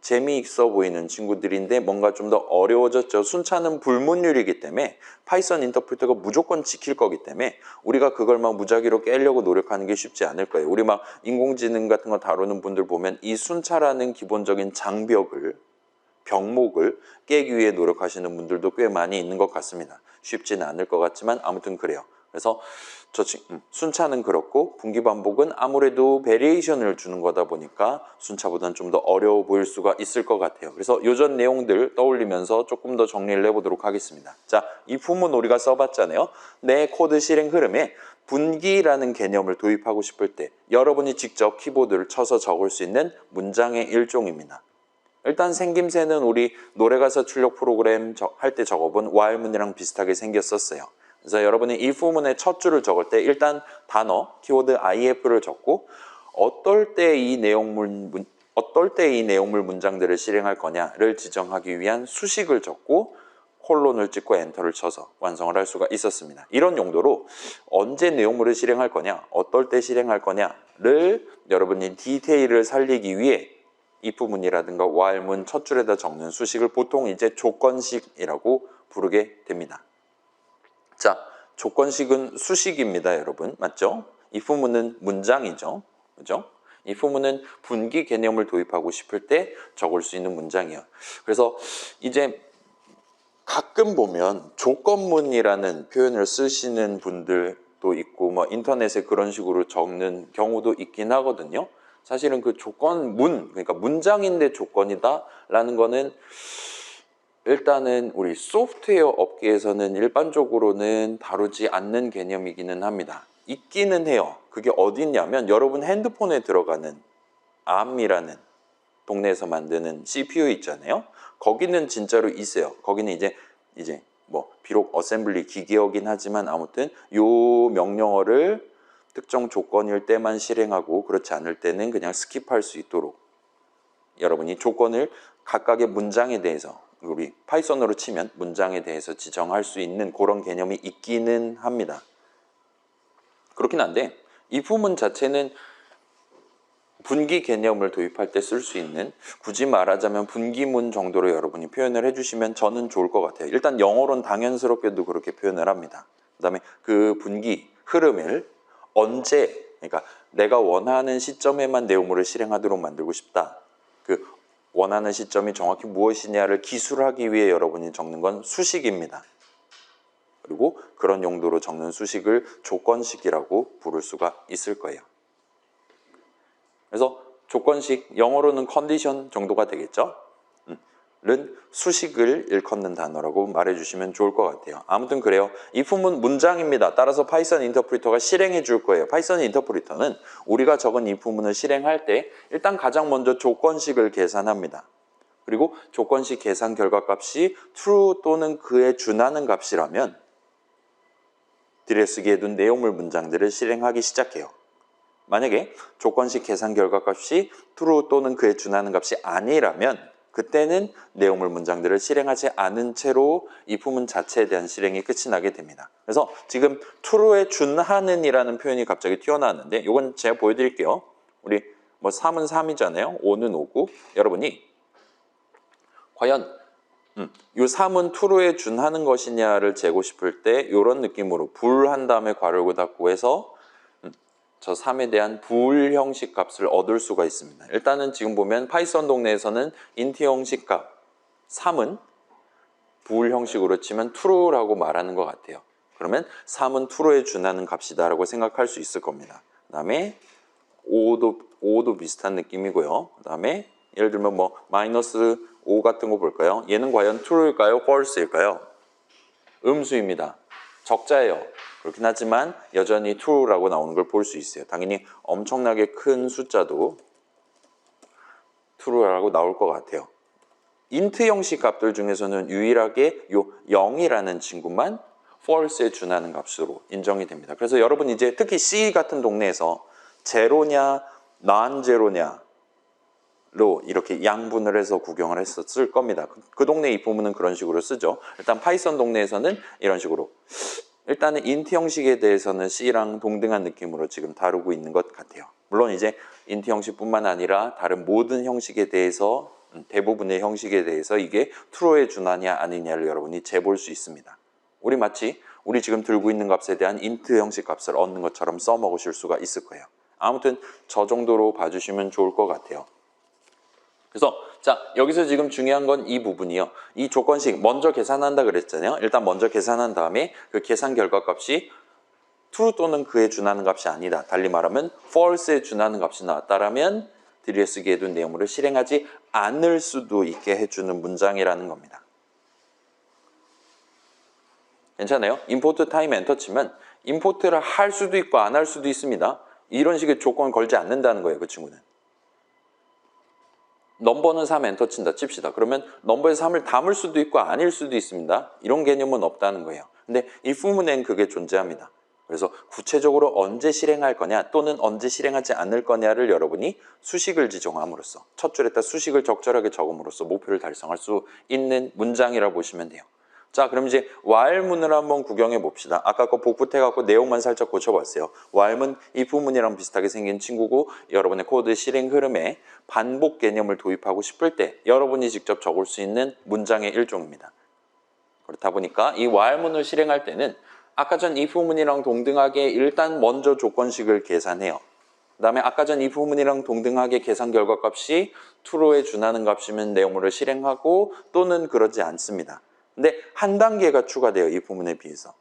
재미있어 보이는 친구들인데 뭔가 좀 더 어려워졌죠. 순차는 불문율이기 때문에 파이썬 인터프리터가 무조건 지킬 거기 때문에 우리가 그걸 막 무작위로 깨려고 노력하는 게 쉽지 않을 거예요. 우리 막 인공지능 같은 거 다루는 분들 보면 이 순차라는 기본적인 병목을 깨기 위해 노력하시는 분들도 꽤 많이 있는 것 같습니다. 쉽지는 않을 것 같지만 아무튼 그래요. 그래서 순차는 그렇고 분기 반복은 아무래도 베리에이션을 주는 거다 보니까 순차보다는 좀 더 어려워 보일 수가 있을 것 같아요. 그래서 요전 내용들 떠올리면서 조금 더 정리를 해보도록 하겠습니다. 자, 이 부분 우리가 써봤잖아요. 내 코드 실행 흐름에 분기라는 개념을 도입하고 싶을 때 여러분이 직접 키보드를 쳐서 적을 수 있는 문장의 일종입니다. 일단 생김새는 우리 노래가사 출력 프로그램 할 때 적어본 while문이랑 비슷하게 생겼었어요. 그래서 여러분이 if문의 첫 줄을 적을 때 일단 단어, 키워드 if를 적고 어떨 때 이 내용물 문장들을 실행할 거냐를 지정하기 위한 수식을 적고 콜론을 찍고 엔터를 쳐서 완성을 할 수가 있었습니다. 이런 용도로 언제 내용물을 실행할 거냐, 어떨 때 실행할 거냐를 여러분이 디테일을 살리기 위해 if문이라든가 while문 첫 줄에다 적는 수식을 보통 이제 조건식이라고 부르게 됩니다. 자, 조건식은 수식입니다, 여러분. 맞죠? if문은 문장이죠. 그죠? if문은 분기 개념을 도입하고 싶을 때 적을 수 있는 문장이에요. 그래서 이제 가끔 보면 조건문이라는 표현을 쓰시는 분들도 있고 인터넷에 그런 식으로 적는 경우도 있긴 하거든요. 사실은 그 조건문, 그러니까 문장인데 조건이다 라는 거는 일단은 우리 소프트웨어 업계에서는 일반적으로는 다루지 않는 개념이기는 합니다. 있기는 해요. 그게 어디 있냐면 여러분 핸드폰에 들어가는 ARM이라는 동네에서 만드는 CPU 있잖아요. 거기는 진짜로 있어요. 거기는 이제 비록 어셈블리 기계어긴 하지만 아무튼 요 명령어를 특정 조건일 때만 실행하고 그렇지 않을 때는 그냥 스킵할 수 있도록 여러분이 조건을 각각의 문장에 대해서 우리 파이썬으로 치면 문장에 대해서 지정할 수 있는 그런 개념이 있기는 합니다. 그렇긴 한데 if문 자체는 분기 개념을 도입할 때 쓸 수 있는 굳이 말하자면 분기문 정도로 여러분이 표현을 해주시면 저는 좋을 것 같아요. 일단 영어로는 당연스럽게도 그렇게 표현을 합니다. 그 다음에 그 분기 흐름을 언제 그러니까 내가 원하는 시점에만 내용물을 실행하도록 만들고 싶다. 그 원하는 시점이 정확히 무엇이냐를 기술하기 위해 여러분이 적는 건 수식입니다. 그리고 그런 용도로 적는 수식을 조건식이라고 부를 수가 있을 거예요. 그래서 조건식, 영어로는 컨디션 정도가 되겠죠? 는 수식을 일컫는 단어라고 말해주시면 좋을 것 같아요. 아무튼 그래요. if문 문장입니다. 따라서 파이썬 인터프리터가 실행해 줄 거예요. 파이썬 인터프리터는 우리가 적은 if문을 실행할 때 일단 가장 먼저 조건식을 계산합니다. 그리고 조건식 계산 결과값이 true 또는 그에 준하는 값이라면 들여쓰기에 둔 내용물 문장들을 실행하기 시작해요. 만약에 조건식 계산 결과값이 true 또는 그에 준하는 값이 아니라면 그때는 내용물 문장들을 실행하지 않은 채로 if문 자체에 대한 실행이 끝이 나게 됩니다. 그래서 지금 true에 준하는 이라는 표현이 갑자기 튀어나왔는데 이건 제가 보여드릴게요. 우리 3은 3이잖아요. 5는 5고 여러분이 과연 이 3은 true에 준하는 것이냐를 재고 싶을 때 이런 느낌으로 불 한 다음에 괄호를 닫고 해서 저 3에 대한 불 형식 값을 얻을 수가 있습니다. 일단은 지금 보면 파이썬 동네에서는 int 형식 값 3은 불 형식으로 치면 true라고 말하는 것 같아요. 그러면 3은 true에 준하는 값이다라고 생각할 수 있을 겁니다. 그 다음에 5도 비슷한 느낌이고요. 그 다음에 예를 들면 뭐 마이너스 5 같은 거 볼까요? 얘는 과연 true일까요? false일까요? 음수입니다. 적자예요. 그렇긴 하지만 여전히 true라고 나오는 걸 볼 수 있어요. 당연히 엄청나게 큰 숫자도 true라고 나올 것 같아요. int 형식 값들 중에서는 유일하게 요 0이라는 친구만 false에 준하는 값으로 인정이 됩니다. 그래서 여러분 이제 특히 C 같은 동네에서 제로냐, non-제로냐로 이렇게 양분을 해서 구경을 했었을 겁니다. 그 동네 이 부분은 그런 식으로 쓰죠. 일단 파이썬 동네에서는 이런 식으로 일단은 int 형식에 대해서는 C랑 동등한 느낌으로 지금 다루고 있는 것 같아요. 물론 이제 int 형식뿐만 아니라 다른 모든 형식에 대해서 대부분의 형식에 대해서 이게 true에 준하냐 아니냐를 여러분이 재볼 수 있습니다. 우리 마치 우리 지금 들고 있는 값에 대한 int 형식 값을 얻는 것처럼 써먹으실 수가 있을 거예요. 아무튼 저 정도로 봐주시면 좋을 것 같아요. 그래서 자 여기서 지금 중요한 건 이 부분이요. 이 조건식 먼저 계산한다 그랬잖아요. 일단 먼저 계산한 다음에 그 계산 결과값이 true 또는 그에 준하는 값이 아니다. 달리 말하면 false에 준하는 값이 나왔다라면 들여쓰기에 둔 내용물을 실행하지 않을 수도 있게 해주는 문장이라는 겁니다. 괜찮아요? import time enter 치면 import를 할 수도 있고 안 할 수도 있습니다. 이런 식의 조건을 걸지 않는다는 거예요. 그 친구는. 넘버는 3 엔터 친다 칩시다. 그러면 넘버에 3을 담을 수도 있고 아닐 수도 있습니다. 이런 개념은 없다는 거예요. 근데 if 문에는 그게 존재합니다. 그래서 구체적으로 언제 실행할 거냐 또는 언제 실행하지 않을 거냐를 여러분이 수식을 지정함으로써 첫 줄에다 수식을 적절하게 적음으로써 목표를 달성할 수 있는 문장이라고 보시면 돼요. 자, 그럼 이제 while문을 한번 구경해 봅시다. 아까 거 복붙해갖고 내용만 살짝 고쳐봤어요. while문 if문이랑 비슷하게 생긴 친구고 여러분의 코드 실행 흐름에 반복 개념을 도입하고 싶을 때 여러분이 직접 적을 수 있는 문장의 일종입니다. 그렇다 보니까 이 while문을 실행할 때는 아까 전 if문이랑 동등하게 일단 먼저 조건식을 계산해요. 그 다음에 아까 전 if문이랑 동등하게 계산 결과값이 true에 준하는 값이면 내용물을 실행하고 또는 그러지 않습니다. 근데 한 단계가 추가돼요. 이 부분에 비해서.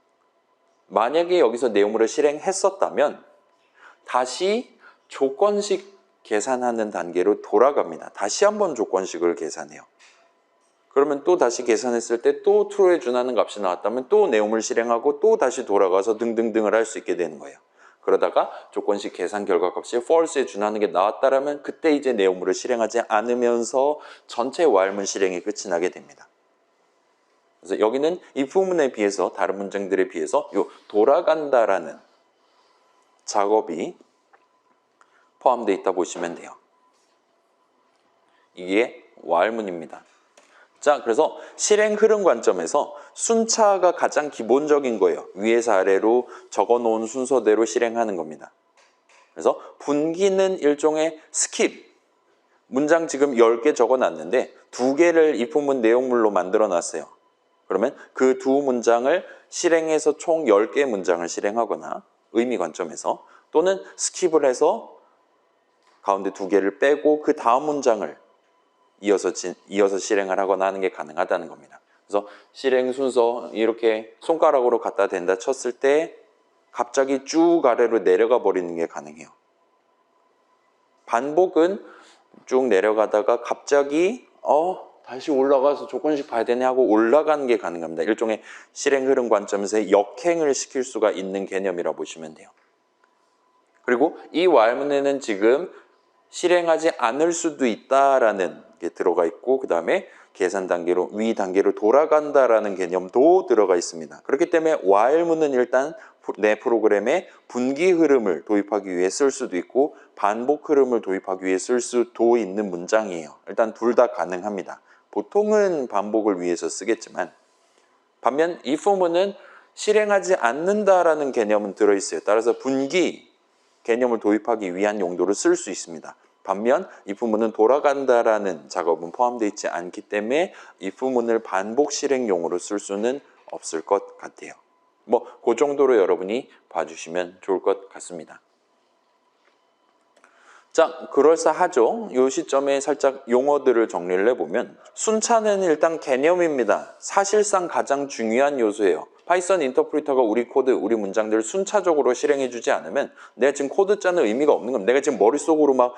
만약에 여기서 내용물을 실행했었다면 다시 조건식 계산하는 단계로 돌아갑니다. 다시 한번 조건식을 계산해요. 그러면 또 다시 계산했을 때 또 true에 준하는 값이 나왔다면 또 내용물 실행하고 또 다시 돌아가서 등등등을 할 수 있게 되는 거예요. 그러다가 조건식 계산 결과값이 false에 준하는 게 나왔다라면 그때 이제 내용물을 실행하지 않으면서 전체 while문 실행이 끝이 나게 됩니다. 그래서 여기는 이 부분에 비해서 다른 문장들에 비해서 요 돌아간다라는 작업이 포함되어 있다 보시면 돼요. 이게 while문입니다. 자, 그래서 실행 흐름 관점에서 순차가 가장 기본적인 거예요. 위에서 아래로 적어놓은 순서대로 실행하는 겁니다. 그래서 분기는 일종의 스킵. 문장 지금 10개 적어놨는데 2개를 이 부분 내용물로 만들어놨어요. 그러면 그 두 문장을 실행해서 총 10개의 문장을 실행하거나 의미 관점에서 또는 스킵을 해서 가운데 2개를 빼고 그 다음 문장을 이어서 실행을 하거나 하는 게 가능하다는 겁니다. 그래서 실행 순서 이렇게 손가락으로 갖다 댄다 쳤을 때 갑자기 쭉 아래로 내려가 버리는 게 가능해요. 반복은 쭉 내려가다가 갑자기 다시 올라가서 조건식 봐야 되네 하고 올라가는 게 가능합니다. 일종의 실행 흐름 관점에서 역행을 시킬 수가 있는 개념이라 보시면 돼요. 그리고 이 while문에는 지금 실행하지 않을 수도 있다라는 게 들어가 있고 그 다음에 계산 단계로 위 단계로 돌아간다라는 개념도 들어가 있습니다. 그렇기 때문에 while문은 일단 내 프로그램에 분기 흐름을 도입하기 위해 쓸 수도 있고 반복 흐름을 도입하기 위해 쓸 수도 있는 문장이에요. 일단 둘 다 가능합니다. 보통은 반복을 위해서 쓰겠지만 반면 if문은 실행하지 않는다라는 개념은 들어있어요. 따라서 분기 개념을 도입하기 위한 용도로 쓸 수 있습니다. 반면 if문은 돌아간다라는 작업은 포함되어 있지 않기 때문에 if문을 반복 실행용으로 쓸 수는 없을 것 같아요. 뭐 그 정도로 여러분이 봐주시면 좋을 것 같습니다. 자, 그럴싸하죠. 이 시점에 살짝 용어들을 정리를 해보면 순차는 일단 개념입니다. 사실상 가장 중요한 요소예요. 파이썬 인터프리터가 우리 코드, 우리 문장들을 순차적으로 실행해주지 않으면 내가 지금 코드 짜는 의미가 없는 겁니다. 내가 지금 머릿속으로 막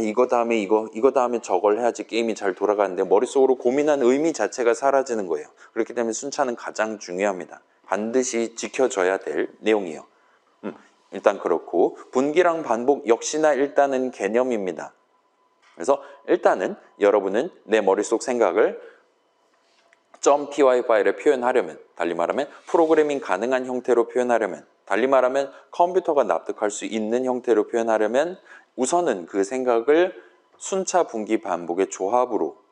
이거 다음에 이거 다음에 저걸 해야지 게임이 잘 돌아가는데 머릿속으로 고민한 의미 자체가 사라지는 거예요. 그렇기 때문에 순차는 가장 중요합니다. 반드시 지켜져야 될 내용이에요. 일단 그렇고 분기랑 반복 역시나 일단은 개념입니다. 그래서 일단은 여러분은 내 머릿속 생각을 .py 파일에 표현하려면, 달리 말하면 프로그래밍 가능한 형태로 표현하려면, 달리 말하면 컴퓨터가 납득할 수 있는 형태로 표현하려면 우선은 그 생각을 순차 분기 반복의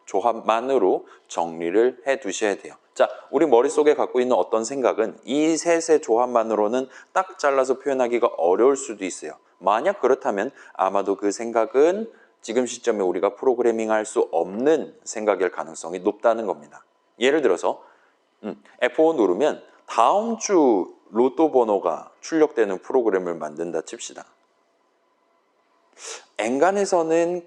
조합만으로 정리를 해 두셔야 돼요. 자, 우리 머릿속에 갖고 있는 어떤 생각은 이 셋의 조합만으로는 딱 잘라서 표현하기가 어려울 수도 있어요. 만약 그렇다면 아마도 그 생각은 지금 시점에 우리가 프로그래밍 할 수 없는 생각일 가능성이 높다는 겁니다. 예를 들어서 F5 누르면 다음 주 로또 번호가 출력되는 프로그램을 만든다 칩시다. 엔간해서는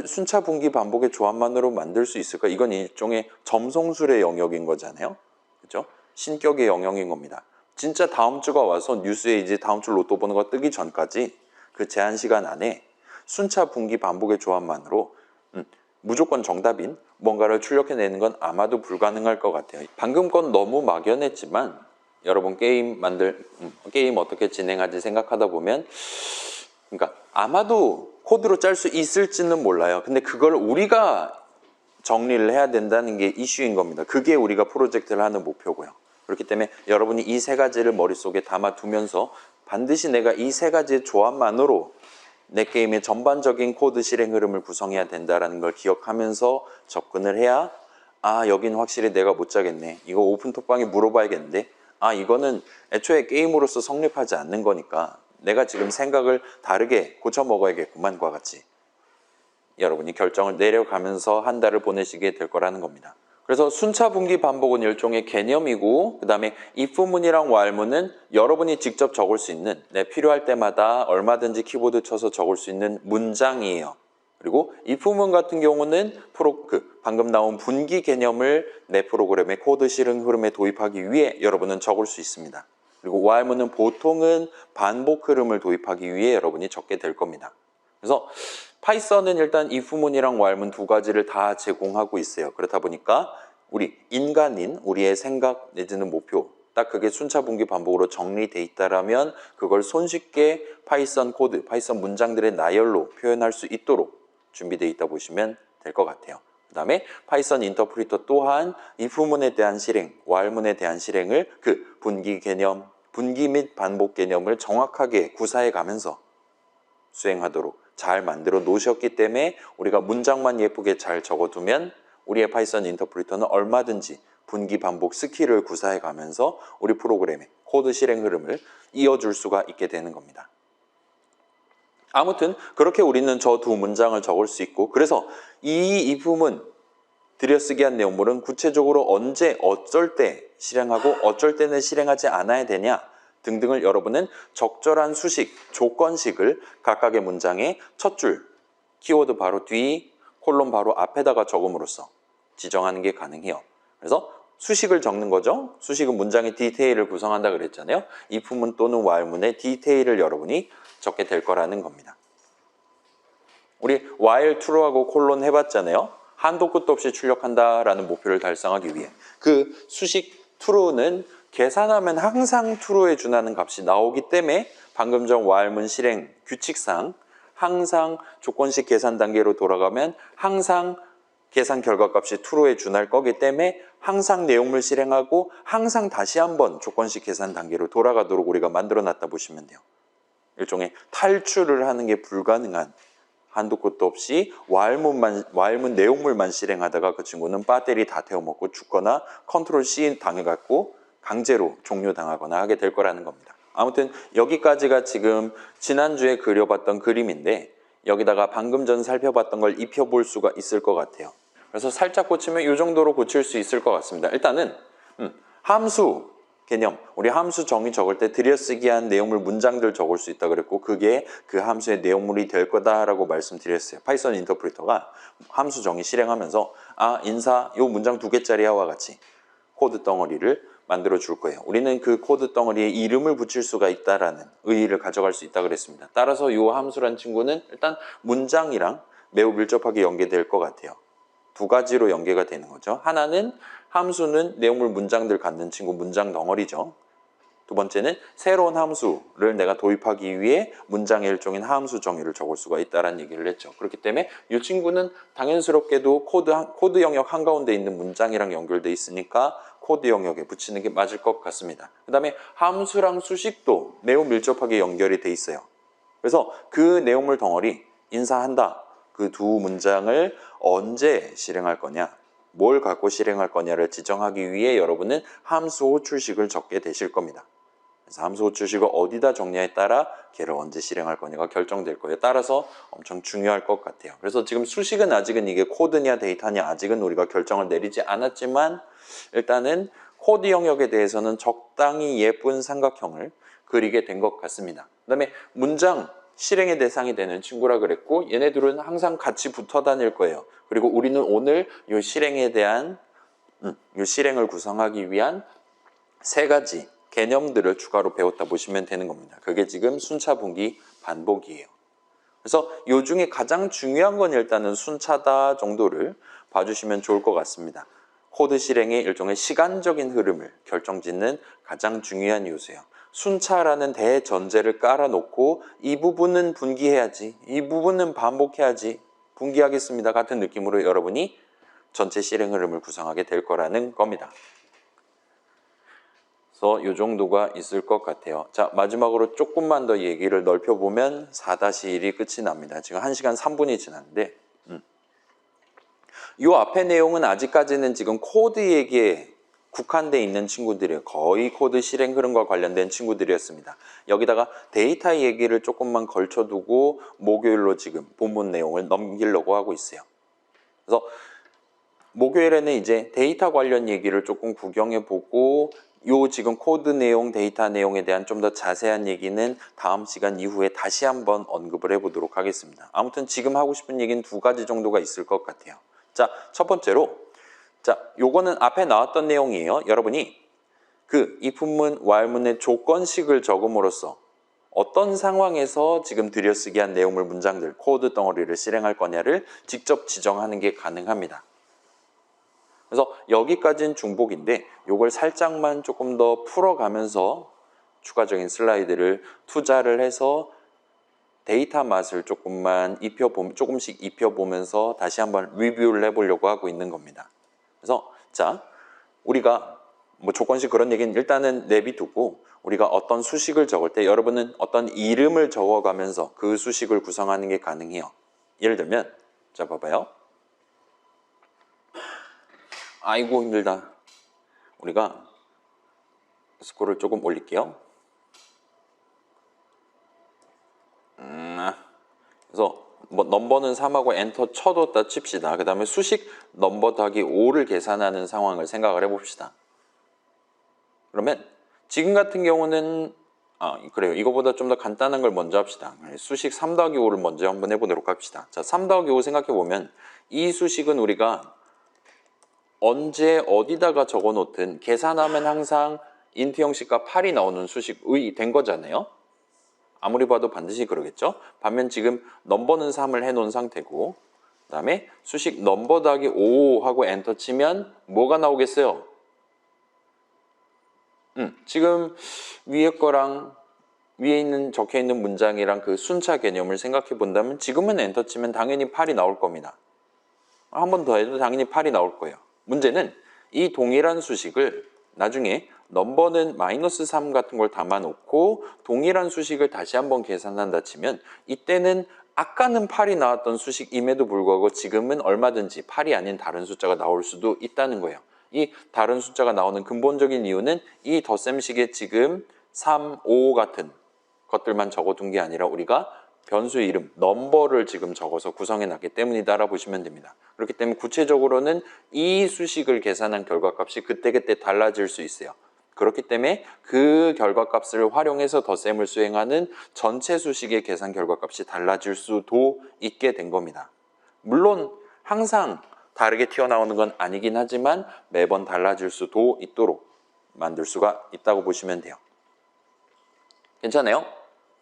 순차 분기 반복의 조합만으로 만들 수 있을까? 이건 일종의 점성술의 영역인 거잖아요. 그렇죠? 신격의 영역인 겁니다. 진짜 다음 주가 와서 뉴스에 이제 다음 주 로또 번호가 뜨기 전까지 그 제한 시간 안에 순차 분기 반복의 조합만으로 무조건 정답인 뭔가를 출력해내는 건 아마도 불가능할 것 같아요. 방금 건 너무 막연했지만 여러분 게임 어떻게 진행하지 생각하다 보면 그러니까 아마도 코드로 짤 수 있을지는 몰라요. 근데 그걸 우리가 정리를 해야 된다는 게 이슈인 겁니다. 그게 우리가 프로젝트를 하는 목표고요. 그렇기 때문에 여러분이 이 세 가지를 머릿속에 담아두면서 반드시 내가 이 세 가지의 조합만으로 내 게임의 전반적인 코드 실행 흐름을 구성해야 된다는 걸 기억하면서 접근을 해야 여긴 확실히 내가 못 짜겠네. 이거 오픈톡방에 물어봐야겠는데 이거는 애초에 게임으로서 성립하지 않는 거니까 내가 지금 생각을 다르게 고쳐 먹어야겠구만과 같이 여러분이 결정을 내려가면서 한 달을 보내시게 될 거라는 겁니다. 그래서 순차 분기 반복은 일종의 개념이고 그 다음에 if문이랑 while문은 여러분이 직접 적을 수 있는 필요할 때마다 얼마든지 키보드 쳐서 적을 수 있는 문장이에요. 그리고 if문 같은 경우는 방금 나온 분기 개념을 내 프로그램의 코드 실행 흐름에 도입하기 위해 여러분은 적을 수 있습니다. 그리고 while문은 보통은 반복 흐름을 도입하기 위해 여러분이 적게 될 겁니다. 그래서 파이썬은 일단 if문이랑 while문 두 가지를 다 제공하고 있어요. 그렇다 보니까 우리 인간인 우리의 생각 내지는 목표 딱 그게 순차 분기 반복으로 정리돼 있다라면 그걸 손쉽게 파이썬 코드, 파이썬 문장들의 나열로 표현할 수 있도록 준비되어 있다 보시면 될 것 같아요. 그 다음에 파이썬 인터프리터 또한 if문에 대한 실행, while문에 대한 실행을 그 분기 개념, 분기 및 반복 개념을 정확하게 구사해 가면서 수행하도록 잘 만들어 놓으셨기 때문에 우리가 문장만 예쁘게 잘 적어두면 우리의 파이썬 인터프리터는 얼마든지 분기 반복 스킬을 구사해 가면서 우리 프로그램의 코드 실행 흐름을 이어줄 수가 있게 되는 겁니다. 아무튼 그렇게 우리는 저 두 문장을 적을 수 있고 그래서 이 if문 들여쓰기 한 내용물은 구체적으로 언제 어쩔 때 실행하고 어쩔 때는 실행하지 않아야 되냐 등등을 여러분은 적절한 수식, 조건식을 각각의 문장의 첫 줄, 키워드 바로 뒤, 콜론 바로 앞에다가 적음으로써 지정하는 게 가능해요. 그래서 수식을 적는 거죠. 수식은 문장의 디테일을 구성한다 그랬잖아요. if문 또는 while문의 디테일을 여러분이 적게 될 거라는 겁니다. 우리 while true하고 콜론 해봤잖아요. 한도 끝도 없이 출력한다라는 목표를 달성하기 위해 그 수식 true는 계산하면 항상 true에 준하는 값이 나오기 때문에 방금 전 while문 실행 규칙상 항상 조건식 계산 단계로 돌아가면 항상 계산 결과값이 true에 준할 거기 때문에 항상 내용물 실행하고 항상 다시 한번 조건식 계산 단계로 돌아가도록 우리가 만들어 놨다 보시면 돼요. 일종의 탈출을 하는 게 불가능한 한도 끝도 없이 while문 내용물만 실행하다가 그 친구는 배터리 다 태워먹고 죽거나 컨트롤 C 당해갖고 강제로 종료당하거나 하게 될 거라는 겁니다. 아무튼 여기까지가 지금 지난주에 그려봤던 그림인데 여기다가 방금 전 살펴봤던 걸 입혀볼 수가 있을 것 같아요. 그래서 살짝 고치면 이 정도로 고칠 수 있을 것 같습니다. 일단은 함수 개념, 우리 함수 정의 적을 때 들여쓰기한 내용물 문장들 적을 수 있다 그랬고 그게 그 함수의 내용물이 될 거다라고 말씀드렸어요. 파이썬 인터프리터가 함수 정의 실행하면서 인사 요 문장 2개짜리와 같이 코드 덩어리를 만들어 줄 거예요. 우리는 그 코드 덩어리에 이름을 붙일 수가 있다라는 의의를 가져갈 수 있다 그랬습니다. 따라서 이 함수란 친구는 일단 문장이랑 매우 밀접하게 연계될 것 같아요. 2가지로 연계가 되는 거죠. 하나는 함수는 내용물 문장들 갖는 친구 문장 덩어리죠. 두 번째는 새로운 함수를 내가 도입하기 위해 문장의 일종인 함수 정의를 적을 수가 있다는 얘기를 했죠. 그렇기 때문에 이 친구는 당연스럽게도 코드 영역 한가운데 있는 문장이랑 연결돼 있으니까 코드 영역에 붙이는 게 맞을 것 같습니다. 그 다음에 함수랑 수식도 매우 밀접하게 연결이 돼 있어요. 그래서 그 내용물 덩어리 인사한다. 그 2 문장을 언제 실행할 거냐, 뭘 갖고 실행할 거냐를 지정하기 위해 여러분은 함수 호출식을 적게 되실 겁니다. 그래서 함수 호출식을 어디다 적냐에 따라 걔를 언제 실행할 거냐가 결정될 거예요. 따라서 엄청 중요할 것 같아요. 그래서 지금 수식은 아직은 이게 코드냐 데이터냐 아직은 우리가 결정을 내리지 않았지만 일단은 코드 영역에 대해서는 적당히 예쁜 삼각형을 그리게 된 것 같습니다. 그 다음에 문장 실행의 대상이 되는 친구라 그랬고 얘네들은 항상 같이 붙어 다닐 거예요. 그리고 우리는 오늘 이 실행에 대한 이 실행을 구성하기 위한 3가지 개념들을 추가로 배웠다 보시면 되는 겁니다. 그게 지금 순차, 분기, 반복이에요. 그래서 이 중에 가장 중요한 건 일단은 순차다 정도를 봐주시면 좋을 것 같습니다. 코드 실행의 일종의 시간적인 흐름을 결정짓는 가장 중요한 요소예요. 순차라는 대전제를 깔아놓고 이 부분은 분기해야지, 이 부분은 반복해야지, 분기하겠습니다 같은 느낌으로 여러분이 전체 실행 흐름을 구성하게 될 거라는 겁니다. 그래서 이 정도가 있을 것 같아요. 자, 마지막으로 조금만 더 얘기를 넓혀보면 4-1이 끝이 납니다. 지금 1시간 3분이 지났는데 이 앞에 내용은 아직까지는 지금 코드 얘기에 국한되어 있는 친구들이에요. 거의 코드 실행 흐름과 관련된 친구들이었습니다. 여기다가 데이터 얘기를 조금만 걸쳐두고 목요일로 지금 본문 내용을 넘기려고 하고 있어요. 그래서 목요일에는 이제 데이터 관련 얘기를 조금 구경해보고 요 지금 코드 내용, 데이터 내용에 대한 좀 더 자세한 얘기는 다음 시간 이후에 다시 한번 언급을 해보도록 하겠습니다. 아무튼 지금 하고 싶은 얘기는 2가지 정도가 있을 것 같아요. 자, 첫 번째로 요거는 앞에 나왔던 내용이에요. 여러분이 그 if문, while문의 조건식을 적음으로써 어떤 상황에서 지금 들여쓰기한 내용물 문장들, 코드 덩어리를 실행할 거냐를 직접 지정하는 게 가능합니다. 그래서 여기까지는 중복인데 요걸 살짝만 조금 더 풀어가면서 추가적인 슬라이드를 투자를 해서 데이터 맛을 조금씩 입혀보면서 다시 한번 리뷰를 해보려고 하고 있는 겁니다. 그래서 자, 우리가 뭐 조건식 그런 얘기는 일단은 내비두고 우리가 어떤 수식을 적을 때 여러분은 어떤 이름을 적어가면서 그 수식을 구성하는 게 가능해요. 예를 들면 자, 봐봐요. 아이고 힘들다. 우리가 스코어를 조금 올릴게요. 그래서 뭐 넘버는 3하고 엔터 쳐뒀다 칩시다. 그 다음에 수식 넘버 더하기 5를 계산하는 상황을 생각을 해봅시다. 그러면 지금 같은 경우는 그래요. 이거보다 좀 더 간단한 걸 먼저 합시다. 수식 3 더하기 5를 먼저 한번 해보도록 합시다. 자, 3 더하기 5 생각해보면 이 수식은 우리가 언제 어디다가 적어놓든 계산하면 항상 인트 형식과 8이 나오는 수식의 된 거잖아요. 아무리 봐도 반드시 그러겠죠. 반면 지금 넘버는 3을 해놓은 상태고 그 다음에 수식 넘버 더하기 5 하고 엔터 치면 뭐가 나오겠어요? 지금 위에 거랑 위에 있는 적혀있는 문장이랑 그 순차 개념을 생각해 본다면 지금은 엔터 치면 당연히 8이 나올 겁니다. 한 번 더 해도 당연히 8이 나올 거예요. 문제는 이 동일한 수식을 나중에 넘버는 -3 같은 걸 담아놓고 동일한 수식을 다시 한번 계산한다 치면 이때는 아까는 8이 나왔던 수식임에도 불구하고 지금은 얼마든지 8이 아닌 다른 숫자가 나올 수도 있다는 거예요. 이 다른 숫자가 나오는 근본적인 이유는 이 덧셈식에 지금 3, 5 같은 것들만 적어둔 게 아니라 우리가 변수 이름, 넘버를 지금 적어서 구성해 놨기 때문이다라고 보시면 됩니다. 그렇기 때문에 구체적으로는 이 수식을 계산한 결과값이 그때그때 달라질 수 있어요. 그렇기 때문에 그 결과값을 활용해서 덧셈을 수행하는 전체 수식의 계산 결과값이 달라질 수도 있게 된 겁니다. 물론 항상 다르게 튀어나오는 건 아니긴 하지만 매번 달라질 수도 있도록 만들 수가 있다고 보시면 돼요. 괜찮아요?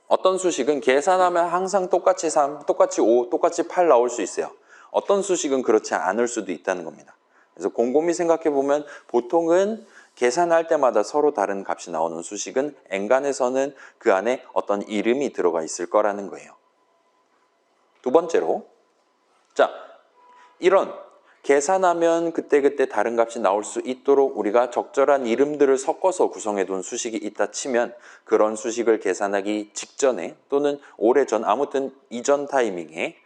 어떤 수식은 계산하면 항상 똑같이 3, 똑같이 5, 똑같이 8 나올 수 있어요. 어떤 수식은 그렇지 않을 수도 있다는 겁니다. 그래서 곰곰이 생각해 보면 보통은 계산할 때마다 서로 다른 값이 나오는 수식은 엔간에서는 그 안에 어떤 이름이 들어가 있을 거라는 거예요. 두 번째로, 자, 이런 계산하면 그때그때 다른 값이 나올 수 있도록 우리가 적절한 이름들을 섞어서 구성해둔 수식이 있다 치면 그런 수식을 계산하기 직전에 또는 오래전 아무튼 이전 타이밍에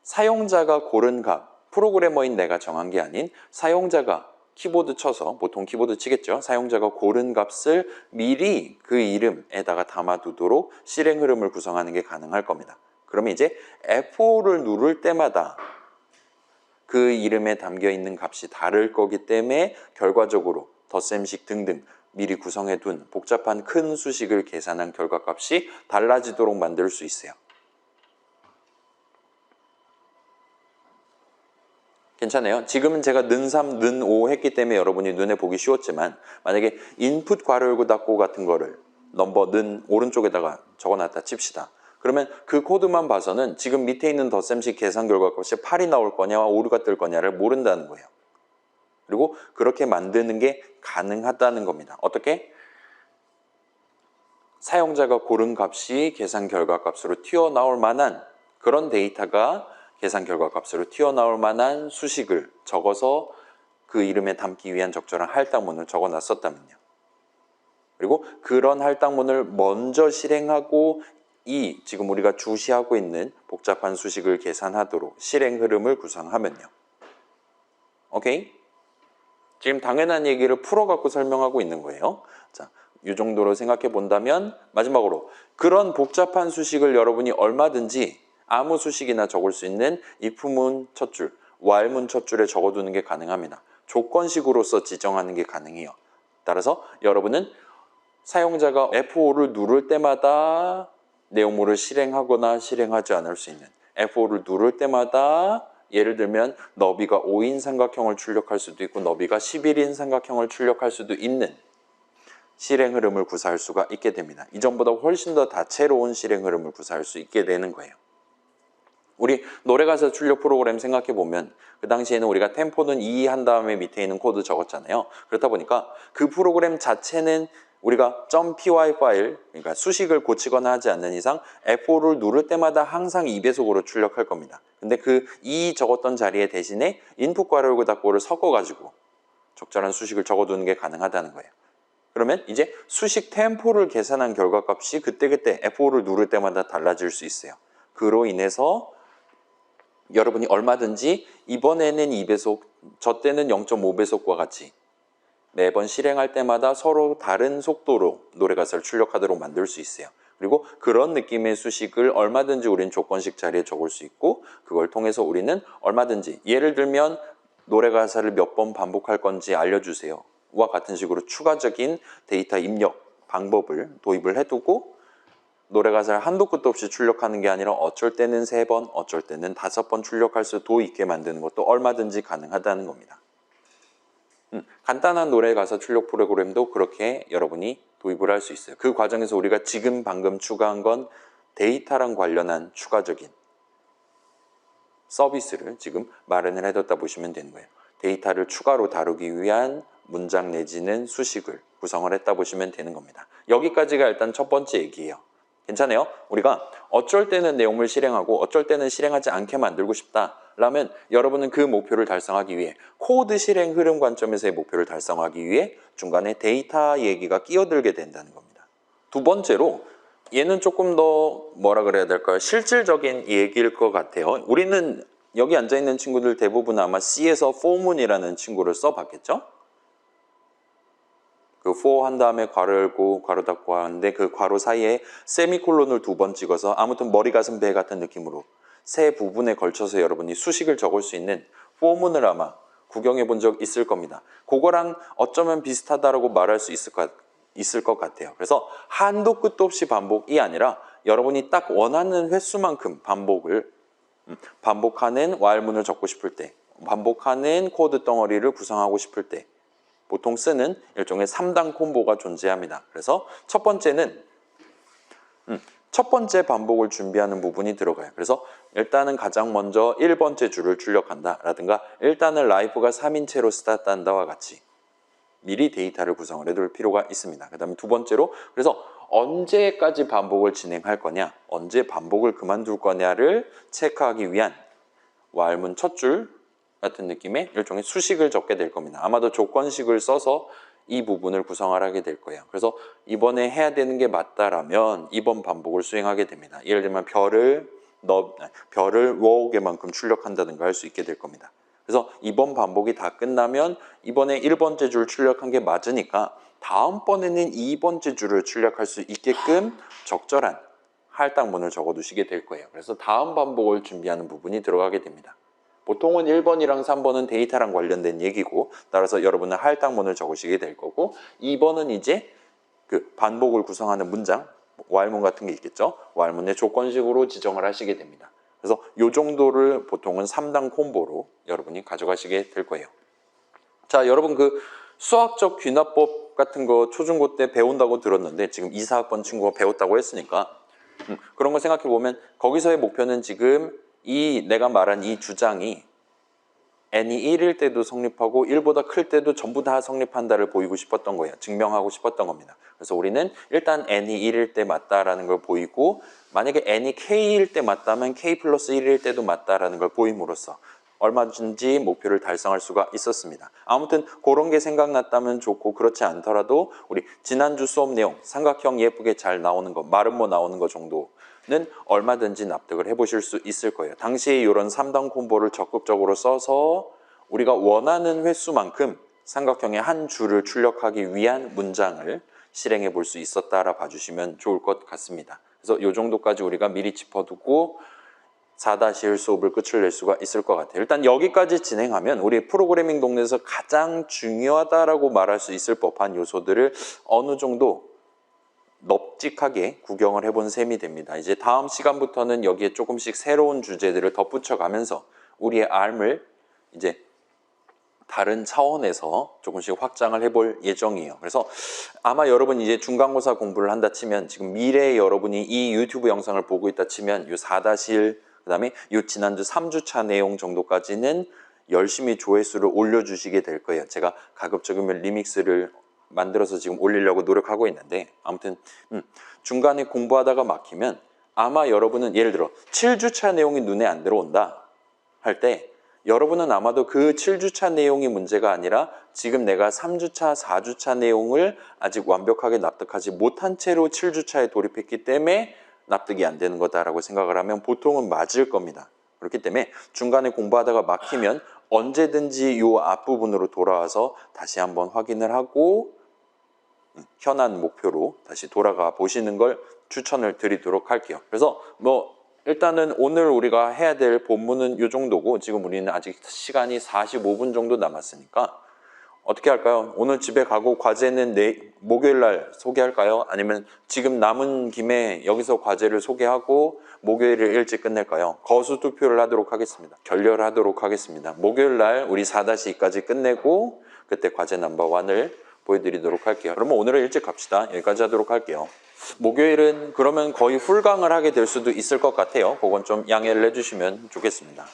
사용자가 고른 값, 프로그래머인 내가 정한 게 아닌 사용자가 키보드 쳐서 보통 키보드 치겠죠. 사용자가 고른 값을 미리 그 이름에다가 담아두도록 실행 흐름을 구성하는 게 가능할 겁니다. 그러면 이제 F5를 누를 때마다 그 이름에 담겨있는 값이 다를 거기 때문에 결과적으로 덧셈식 등등 미리 구성해둔 복잡한 큰 수식을 계산한 결과값이 달라지도록 만들 수 있어요. 괜찮아요? 지금은 제가 는3, 는5 했기 때문에 여러분이 눈에 보기 쉬웠지만 만약에 인풋 괄호 열고 닫고 같은 거를 넘버 는 오른쪽에다가 적어놨다 칩시다. 그러면 그 코드만 봐서는 지금 밑에 있는 덧셈식 계산 결과값이 8이 나올 거냐와 5가 뜰 거냐를 모른다는 거예요. 그리고 그렇게 만드는 게 가능하다는 겁니다. 어떻게? 사용자가 고른 값이 계산 결과값으로 튀어나올 만한 그런 데이터가 계산 결과값으로 튀어나올 만한 수식을 적어서 그 이름에 담기 위한 적절한 할당문을 적어놨었다면요. 그리고 그런 할당문을 먼저 실행하고 이 지금 우리가 주시하고 있는 복잡한 수식을 계산하도록 실행 흐름을 구성하면요. 오케이? 지금 당연한 얘기를 풀어갖고 설명하고 있는 거예요. 자, 이 정도로 생각해 본다면 마지막으로 그런 복잡한 수식을 여러분이 얼마든지 아무 수식이나 적을 수 있는 if문 첫 줄, while문 첫 줄에 적어두는 게 가능합니다. 조건식으로서 지정하는 게 가능해요. 따라서 여러분은 사용자가 F5를 누를 때마다 내용물을 실행하거나 실행하지 않을 수 있는 F5를 누를 때마다 예를 들면 너비가 5인 삼각형을 출력할 수도 있고 너비가 11인 삼각형을 출력할 수도 있는 실행 흐름을 구사할 수가 있게 됩니다. 이전보다 훨씬 더 다채로운 실행 흐름을 구사할 수 있게 되는 거예요. 우리 노래가사 출력 프로그램 생각해 보면 그 당시에는 우리가 템포는 2 한 다음에 밑에 있는 코드 적었잖아요. 그렇다 보니까 그 프로그램 자체는 우리가 .py 파일, 그러니까 수식을 고치거나 하지 않는 이상 F5를 누를 때마다 항상 2배속으로 출력할 겁니다. 근데 그 2 적었던 자리에 대신에 인풋 괄호 닫고를 섞어가지고 적절한 수식을 적어두는 게 가능하다는 거예요. 그러면 이제 수식 템포를 계산한 결과값이 그때그때 F5를 누를 때마다 달라질 수 있어요. 그로 인해서 여러분이 얼마든지 이번에는 2배속, 저 때는 0.5배속과 같이 매번 실행할 때마다 서로 다른 속도로 노래가사를 출력하도록 만들 수 있어요. 그리고 그런 느낌의 수식을 얼마든지 우리는 조건식 자리에 적을 수 있고 그걸 통해서 우리는 얼마든지 예를 들면 노래가사를 몇 번 반복할 건지 알려주세요. 와 같은 식으로 추가적인 데이터 입력 방법을 도입을 해두고 노래가사를 한도 끝도 없이 출력하는 게 아니라 어쩔 때는 3번, 어쩔 때는 5번 출력할 수도 있게 만드는 것도 얼마든지 가능하다는 겁니다. 간단한 노래가사 출력 프로그램도 그렇게 여러분이 도입을 할 수 있어요. 그 과정에서 우리가 지금 방금 추가한 건 데이터랑 관련한 추가적인 서비스를 지금 마련을 해뒀다 보시면 되는 거예요. 데이터를 추가로 다루기 위한 문장 내지는 수식을 구성을 했다 보시면 되는 겁니다. 여기까지가 일단 첫 번째 얘기예요. 괜찮아요? 우리가 어쩔 때는 내용을 실행하고 어쩔 때는 실행하지 않게 만들고 싶다 라면 여러분은 그 목표를 달성하기 위해 코드 실행 흐름 관점에서의 목표를 달성하기 위해 중간에 데이터 얘기가 끼어들게 된다는 겁니다. 두 번째로 얘는 조금 더 뭐라 그래야 될까요? 실질적인 얘기일 것 같아요. 우리는 여기 앉아있는 친구들 대부분 아마 C에서 for문이라는 친구를 써봤겠죠? 그 for 한 다음에 괄호 열고 괄호 닫고 하는데 그 괄호 사이에 세미콜론을 2번 찍어서 아무튼 머리 가슴 배 같은 느낌으로 세 부분에 걸쳐서 여러분이 수식을 적을 수 있는 for문을 아마 구경해 본 적 있을 겁니다. 그거랑 어쩌면 비슷하다라고 말할 수 있을 것 같아요. 그래서 한도 끝도 없이 반복이 아니라 여러분이 딱 원하는 횟수만큼 반복하는 while문을 적고 싶을 때, 반복하는 코드 덩어리를 구성하고 싶을 때 보통 쓰는 일종의 3단 콤보가 존재합니다. 그래서 첫 번째는 첫 번째 반복을 준비하는 부분이 들어가요. 그래서 일단은 가장 먼저 1번째 줄을 출력한다 라든가 일단은 라이프가 3인체로 스타트한다와 같이 미리 데이터를 구성을 해둘 필요가 있습니다. 그 다음에 두 번째로 그래서 언제까지 반복을 진행할 거냐, 언제 반복을 그만둘 거냐를 체크하기 위한 while문 첫 줄 같은 느낌의 일종의 수식을 적게 될 겁니다. 아마도 조건식을 써서 이 부분을 구성을 하게 될 거예요. 그래서 이번에 해야 되는 게 맞다라면 이번 반복을 수행하게 됩니다. 예를 들면 별을 row 개만큼 출력한다든가 할 수 있게 될 겁니다. 그래서 이번 반복이 다 끝나면 이번에 1번째 줄 출력한 게 맞으니까 다음번에는 2번째 줄을 출력할 수 있게끔 적절한 할당문을 적어두시게 될 거예요. 그래서 다음 반복을 준비하는 부분이 들어가게 됩니다. 보통은 1번이랑 3번은 데이터랑 관련된 얘기고 따라서 여러분은 할당문을 적으시게 될 거고 2번은 이제 그 반복을 구성하는 문장, while문 같은 게 있겠죠. while문의 조건식으로 지정을 하시게 됩니다. 그래서 이 정도를 보통은 3단 콤보로 여러분이 가져가시게 될 거예요. 자, 여러분 그 수학적 귀납법 같은 거 초중고 때 배운다고 들었는데 지금 2, 4학번 친구가 배웠다고 했으니까 그런 거 생각해 보면 거기서의 목표는 지금 이 내가 말한 이 주장이 n이 1일 때도 성립하고 1보다 클 때도 전부 다 성립한다를 보이고 싶었던 거예요. 증명하고 싶었던 겁니다. 그래서 우리는 일단 n이 1일 때 맞다라는 걸 보이고 만약에 n이 k일 때 맞다면 k 플러스 1일 때도 맞다라는 걸 보임으로써 얼마든지 목표를 달성할 수가 있었습니다. 아무튼 그런 게 생각났다면 좋고 그렇지 않더라도 우리 지난주 수업 내용 삼각형 예쁘게 잘 나오는 거 마름모 나오는 거 정도는 얼마든지 납득을 해보실 수 있을 거예요. 당시에 이런 3단 콤보를 적극적으로 써서 우리가 원하는 횟수만큼 삼각형의 한 줄을 출력하기 위한 문장을 실행해 볼 수 있었다라 봐주시면 좋을 것 같습니다. 그래서 이 정도까지 우리가 미리 짚어두고 4-1 수업을 끝을 낼 수가 있을 것 같아요. 일단 여기까지 진행하면 우리 프로그래밍 동네에서 가장 중요하다라고 말할 수 있을 법한 요소들을 어느 정도 넙직하게 구경을 해본 셈이 됩니다. 이제 다음 시간부터는 여기에 조금씩 새로운 주제들을 덧붙여 가면서 우리의 R을 이제 다른 차원에서 조금씩 확장을 해볼 예정이에요. 그래서 아마 여러분 이제 중간고사 공부를 한다 치면 지금 미래에 여러분이 이 유튜브 영상을 보고 있다 치면 이 4-1 그 다음에 이 지난주 3주차 내용 정도까지는 열심히 조회수를 올려주시게 될 거예요. 제가 가급적이면 리믹스를 만들어서 지금 올리려고 노력하고 있는데 아무튼 중간에 공부하다가 막히면 아마 여러분은 예를 들어 7주차 내용이 눈에 안 들어온다 할 때 여러분은 아마도 그 7주차 내용이 문제가 아니라 지금 내가 3주차, 4주차 내용을 아직 완벽하게 납득하지 못한 채로 7주차에 돌입했기 때문에 납득이 안 되는 거다라고 생각을 하면 보통은 맞을 겁니다. 그렇기 때문에 중간에 공부하다가 막히면 언제든지 이 앞부분으로 돌아와서 다시 한번 확인을 하고 현안 목표로 다시 돌아가 보시는 걸 추천을 드리도록 할게요. 그래서 일단은 오늘 우리가 해야 될 본문은 이 정도고 지금 우리는 아직 시간이 45분 정도 남았으니까 어떻게 할까요? 오늘 집에 가고 과제는 목요일 날 소개할까요? 아니면 지금 남은 김에 여기서 과제를 소개하고 목요일을 일찍 끝낼까요? 거수 투표를 하도록 하겠습니다. 결렬하도록 하겠습니다. 목요일 날 우리 4-2까지 끝내고 그때 과제 넘버1을 보여드리도록 할게요. 그러면 오늘은 일찍 갑시다. 여기까지 하도록 할게요. 목요일은 그러면 거의 풀강을 하게 될 수도 있을 것 같아요. 그건 좀 양해를 해주시면 좋겠습니다.